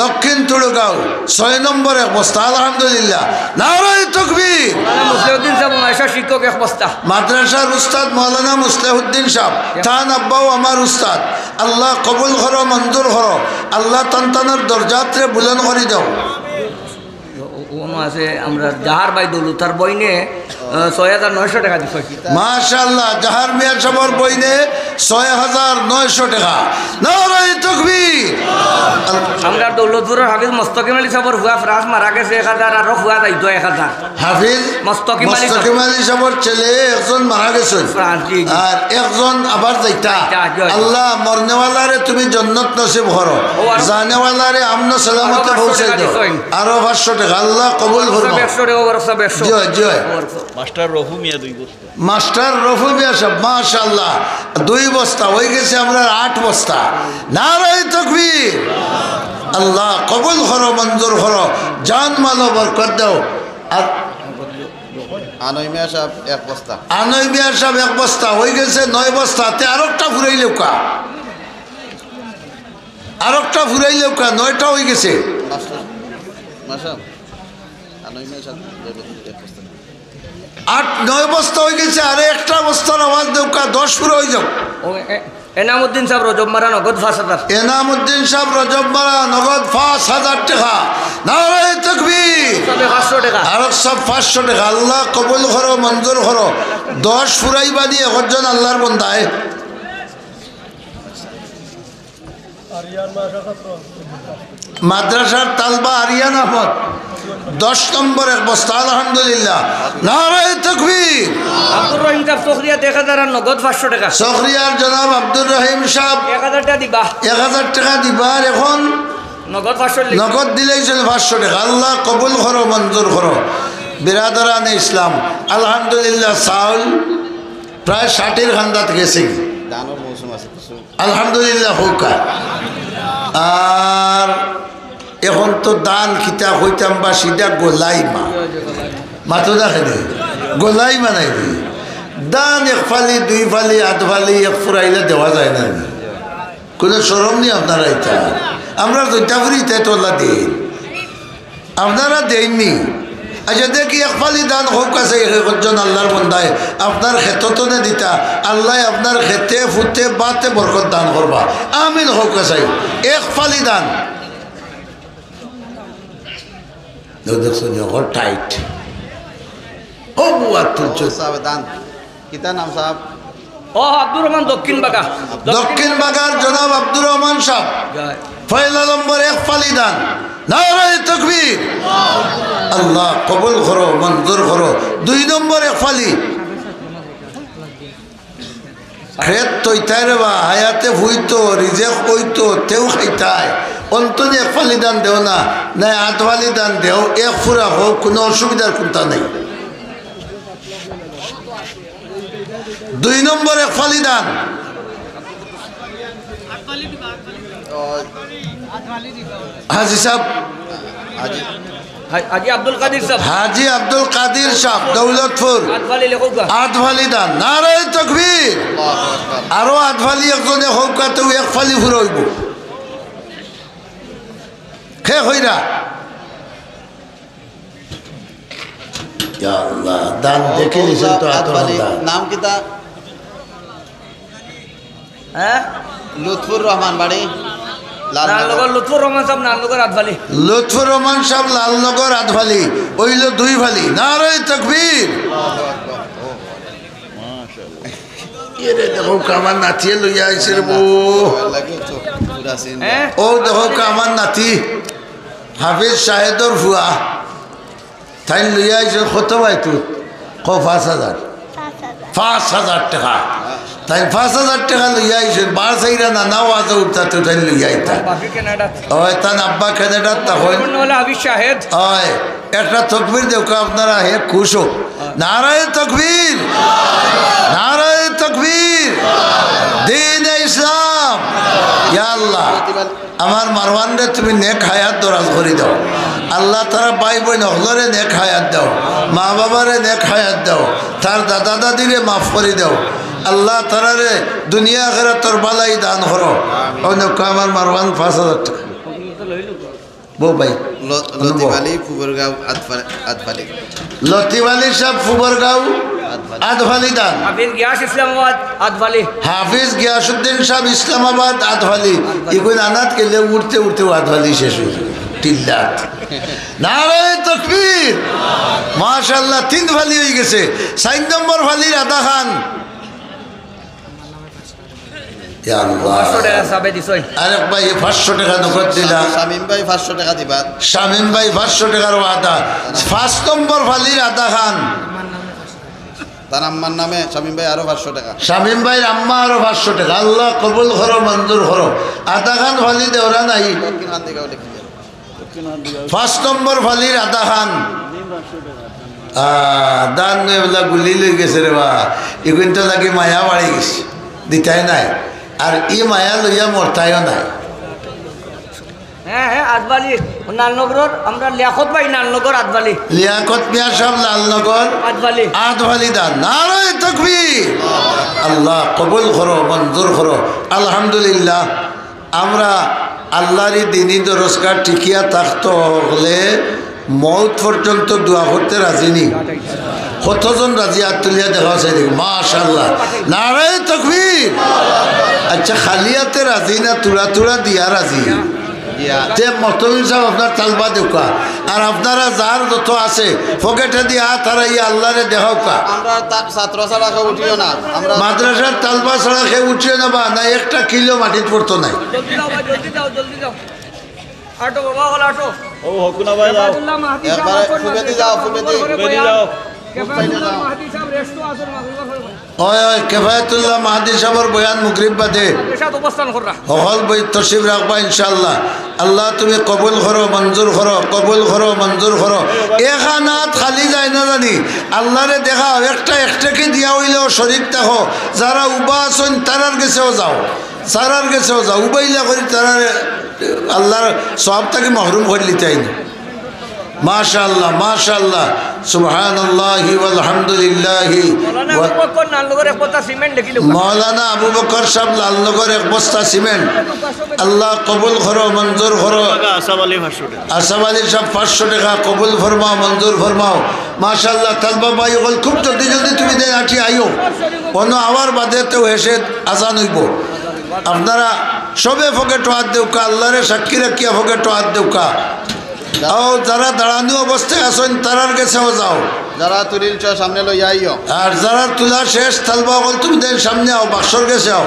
দক্ষিণ তুড়গাঁও 6 নম্বর 1 বস্তা আলহামদুলিল্লাহ নারায়ে তাকবীর মুসলিউদ্দিন সাহেব মাদ্রাসা শিক্ষক 1 বস্তা মাদ্রাসার উস্তাদ মাওলানা মুসলিউদ্দিন সাহেব তান আব্বাও আমার উস্তাদ আল্লাহ কবুল করো মঞ্জুর করো আল্লাহ তান্তানের দরজাত্রে বুলন্দ করে দাও আছে আমরা জাহার ভাই দৌলতার বইনে ৬৯০০ টাকা দিচ্ছি মাশাআল্লাহ জাহার মিয়া সাহেবের বইনে ৬৯০০ টাকা নারায়ে তাকবীর আমরা দৌলতপুরের হাফিজ মুস্তাকিম আলী সাহেবের হুয়া ফ্রাস মারা গেছে 1000 আর হুয়া যাইতো 1000 হাফিজ মুস্তাকিম আলী সাহেবের ছেলে একজন মারা গেছেন আর একজন আবার যাইতা আল্লাহ মরনেওয়ালারে তুমি জান্নাত নসিব করো জানেওয়ালারে আমন সালামতে পৌঁছে দাও আরো 500 টাকা আল্লাহ আল্লাহ কবুল করুন। 100 টাকা ওভার 100 জয় জয়। মাস্টার রফু মিয়া 2 বছর। মাস্টার রফি মিয়া সাহেব মাশাআল্লাহ 2 বস্তা হয়ে গেছে আমরা 8 বস্তা। নারায়ে তাকবীর। আল্লাহ কবুল করো, মঞ্জুর করো, জান মাল বরকত দাও। আর আনই মিয়া সাহেব 1 বস্তা। আনই মিয়া সাহেব 1 বস্তা হয়ে গেছে 9 বস্তা। তে আরেকটা ফুরাইলেও কা, আরেকটা ফুরাইলেও কা, 9টা হয়ে গেছে। মাস্টার মাসাব আনই মিয়া সাহেব 1 বস্তা। 8-9 বস্তা হয়ে গেছে। আরে একটা বস্তার আওয়াজ দেও কা, 10 ফুরা হয়ে যাও। এনামুদ্দিন সাহেব রজব মারা নগদ 5000। এনামুদ্দিন সাহেব রজব মারা নগদ 5000 টাকা। নারায়ে তাকবীর। 500 টাকা। আর সব 500 টাকা। আল্লাহ কবুল করো, মঞ্জুর করো। 10 ফুরাইবা দিয়ে একজন আল্লাহর বন্দায়। মাদ্রাসার তালবা আরিয়ান আহমদ 10 নম্বর 1 বস্তা। আলহামদুলিল্লাহ। নারায়ে তাকবীর। আব্দুর রহিম সাহেব চকরিয়া 1000 আর নগদ 500 টাকা। সখরিয়ার জনাব আব্দুর রহিম সাহেব 1000 টাকা দিবা। 1000 টাকা দিবার। এখন নগদ 500 লিখি। নগদ দিলেই চলে 500 টাকা। আল্লাহ কবুল করো, মঞ্জুর করো। বিরাদরান ইসলাম আলহামদুলিল্লাহ চাউল প্রায় 60-এর খান্দাত গেছে। দানোর মৌসুম আছে কিছু। আলহামদুলিল্লাহ হোকা। আর এখন তো দান খিতা হইতাম বা সিধা গোলাইমা মাথো দেখে দে গোলাইমা নাই দি দান 1 ফালি 2 ফালি 8 ফালি 1 ফুরাইলে দেওয়া যায় না। কোনো সরম নেই আপনারা। এটা আমরা দুইটা ফুরি তাই তোলা দিন, আপনারা দেননি। আচ্ছা দেখি 1 ফালি দান হোক আছে একজন আল্লাহর বন্দায় আপনার ক্ষেত্রতো নে দিতা। আল্লাহ আপনার ক্ষেতে ফুতে বাতে বরকত দান করবা। আমিন হোক আছে 1 ফালি দান। দেখছো যখন টাইট ও বুয়া তুলছ। সাহেব দান কিতা নাম সাহেব? ও আব্দুর রহমান দক্ষিণ বাগা। দক্ষিণ বাগার জনাব আব্দুর রহমান সাহেব জয়। পয়লা নম্বর 1 ফালি দান। নারায়ে তাকবীর। আল্লাহ কবুল করো, মঞ্জুর করো। 2 নম্বর 1 ফালি খেত তৈতাই রে বা হায়াতে হইতো রিজেক হইতো তেও খাইতায়। অন্তনি 1 ফালি দান দেও না, নাই 8 ফালি দান দেও। 1 ফুরা হোক, কোনো অসুবিধার কোনটা নেই। 2 নম্বর 1 ফালি দান। হাজি সাহেব আজি হাজি আব্দুল কাদির সাহেব হাজি আব্দুল কাদির সাহেব দৌলতপুর 8 ফালি লেখক। 8 ফালি দান। নারায়ে তাকবীর। আল্লাহু আকবার। আরো 8 ফালি একজনে হোক কাতেও 1 ফালি ফুরাইব। খে হইরা ইয়া আল্লাহ দান দেখে নিছেন তো এত দান। নাম কিতা? হ্যাঁ লুৎফুর রহমান বাড়ি নালনগর লুৎফুর রহমান সাহেব নালনগর 8 ফালি। লুৎফুর রহমান সাহেব লালনগর 8 ফালি হইল 2 ফালি। নারায়ে তাকবীর। এরে দেখো কামান নাতিয়ে লইয়া আইছে রে বউ। লাগে তো পুরা সিন। হ্যাঁ ও দেখো কামান নাতি হাফিজ শাহেদর ফুয়া তাই লইয়া আইছে। কত ভাই তুই? 5000। 5000 টাকা। তাই 5000 টাকা লইয়া আইছে। বার চাইরা না নাওয়াজ উঠতা তো তাই লইয়া আইতা। বাকি কানাডা। ওই তান আব্বা কানাডা তখন বলে হাফিজ শাহেদ। ওই একটা তকবীর দেও আপনারা হে খুশ হোক। নারায়ে তাকবীর। নারায়ে তাকবীর। দিন ইসলাম। ইয়া আল্লাহ আমার মারওয়ান রে তুমি নেক হায়াত দরাজ করে দাও। আল্লাহ তারা ভাই বোন হলরে নেক হায়াত দাও, মা বাবারে নেক হায়াত দাও, তার দাদা দাদিরে মাফ করে দাও। আল্লাহ তারারে দুনিয়া আখিরাতের বালাই দান করো। আমার মারওয়ান 5000 টাকা বউ ভাই। লতিফ আলী ফুবরগাঁও আদফালি। লতিফ আলী সাহেব ফুবরগাঁও 8 ফালি দান। হাফিজ গিয়াস ইসলামাবাদ 8 ফালি। হাফিজ গিয়াসউদ্দিন সাহেব ইসলামাবাদ 8 ফালি। এগুলো আনাত গেলে উঠতে উঠতে 8 ফালি শেষ হয়ে যাবে। টিল্লাত। নারায়ে তাকবীর। মাশাআল্লাহ 3 ফালি হয়ে গেছে। 4 নম্বর ফালির আদা খান। ইয়া আল্লাহ 500 টাকা সাবে দিছই। আরেক ভাই 500 টাকা নগদ দিলা। শামিম ভাই 500 টাকা দিবা। শামিম ভাই 500 টাকার আদা। 5 নম্বর ফালির আদা খান। তার আম্মার নামে শামিম ভাই আরো 500 টাকা। শামিম ভাইয়ের আম্মা আরো 500 টাকা। আল্লাহ কবুল করো, মঞ্জুর করো। আদা খান ফালি দেওরা নাই। দক্ষিণ হাত দিকে লিখে দেন। 5 নম্বর ফালির আধা খান দান এবেলা গুলি লই গেছে রে বা এগুলো লাগি মায়া বাড়ি গেছে দিতাই নাই আর ই মায়া লইয়া মরতাইও নাই হ্যাঁ আদবালি নালনগর আমরা লিয়াকত ভাই নালনগর আদবালি লিয়াকত মিয়া সাহেব লালনগর আদবালি আদবালি দান নারায়ে তাকবীর আল্লাহ কবুল করো মঞ্জুর করো আলহামদুলিল্লাহ আমরা আল্লাহরই দিনী দরজগার টিকিয়া থাকতে হলে মৌত পর্যন্ত দোয়া করতে রাজি নি কতজন রাজি হাত তুলিয়া দেখা হচ্ছে দেখি মাশাআল্লাহ নারায়ে তাকবীর আচ্ছা খালিয়াতে রাজি না তুড়া তুড়া দিয়া রাজি তে মতমিন সাহেব আপনার তালবা দেউকা আর আপনারা যার যত আছে পকেটে দিয়ে হাত হারাইয়া আল্লাহরে দেখাওকা আমরা ছাত্র ছাড়া কেউ উঠিও না আমরা মাদ্রাসার তালবা ছাড়া খেয়ে উঠিয়ে নেবা না 1 কিলো মাটিত পড়তো নাই জলদি যাও ভাই জলদি যাও আটো বাবা হল আটো ও হকুনা ভাই যাও আব্দুল্লাহ মাহদি একবারে ফুবেদি যাও ফুবেদি যাও কেফায়তুল্লাহ মাহদি সাহেব রেস্টো আসর মাগরিব ওই ওই কেফায়তুল্লাহ মাহাদি সাহেবের বয়ান মুকরিব বাদে পেশাত অবস্থান করা হল বই তশরিফ রাখবা ইনশাআল্লাহ আল্লাহ তুমি কবুল করো মঞ্জুর করো কবুল করো মঞ্জুর করো এখানাত খালি যায় না জানি আল্লাহরে দেখাও একটাকে দিয়া হইলেও শরীর দেখো যারা উবা আছেন তারার গেছেও যাও সারার গেছেও যাও উবাইলা করি তারার আল্লাহর সবটাকে মহরুম করে নিতে আইনি মাশাআল্লাহ মাশাআল্লাহ সুবহানাল্লাহি ওয়ালহামদুলিল্লাহি মৌলানা আবু বকর সাহেব লালনগর 1 বস্তা সিমেন্ট আল্লাহ কবুল করো মঞ্জুর করো আসাব আলী সাহেব 500 টাকা কবুল ফরমাও মঞ্জুর ফরমাও মাশাআল্লাহ তালবা ভাই বল খুব জলদি জলদি তুমি দেন আঠি আইও কোনো আওয়ার বাদে তো এসে আজান হইব আপনারা সবে ফকেটো হাত দেউকা আল্লাহরে সাক্ষী রাখিয়া ফকেটো হাত দেউকা ও যারা দাঁড়ানো অবস্থায় আসেন তারার কাছেও যাও যারা তুলিল সামনে লই আইও আর যারা তুলা শেষ তালবা বল তুমি দেন সামনে আও বাক্সর কাছে আও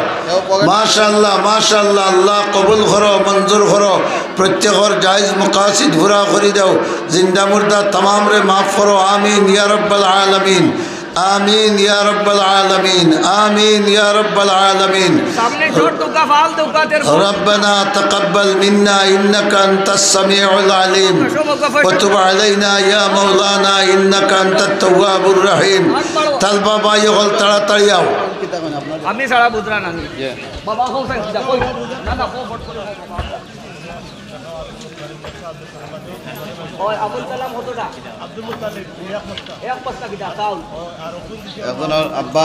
মাশাআল্লাহ মাশাআল্লাহ আল্লাহ কবুল করো মঞ্জুর করো প্রত্যেকের জায়েজ মাকাসিদ পুরা করে দাও জিন্দা মুর্দা तमाम রে মাফ করো আমিন ইয়া রাব্বাল আলামিন آمين يا رب العالمين آمين يا رب العالمين ربنا تقبل منا إنك أنت السميع العليم وتب علينا يا مولانا إنك أنت التواب الرحيم طلبا باي غل تڑا تڑیاو আমি সারা বুঝরা নানি বাবা হোক যা কই না না ফট করে ওই আবুল কালাম হতোটা আব্দুল মুত্তালিব এক বস্তা কিটা চাউল এখন আব্বা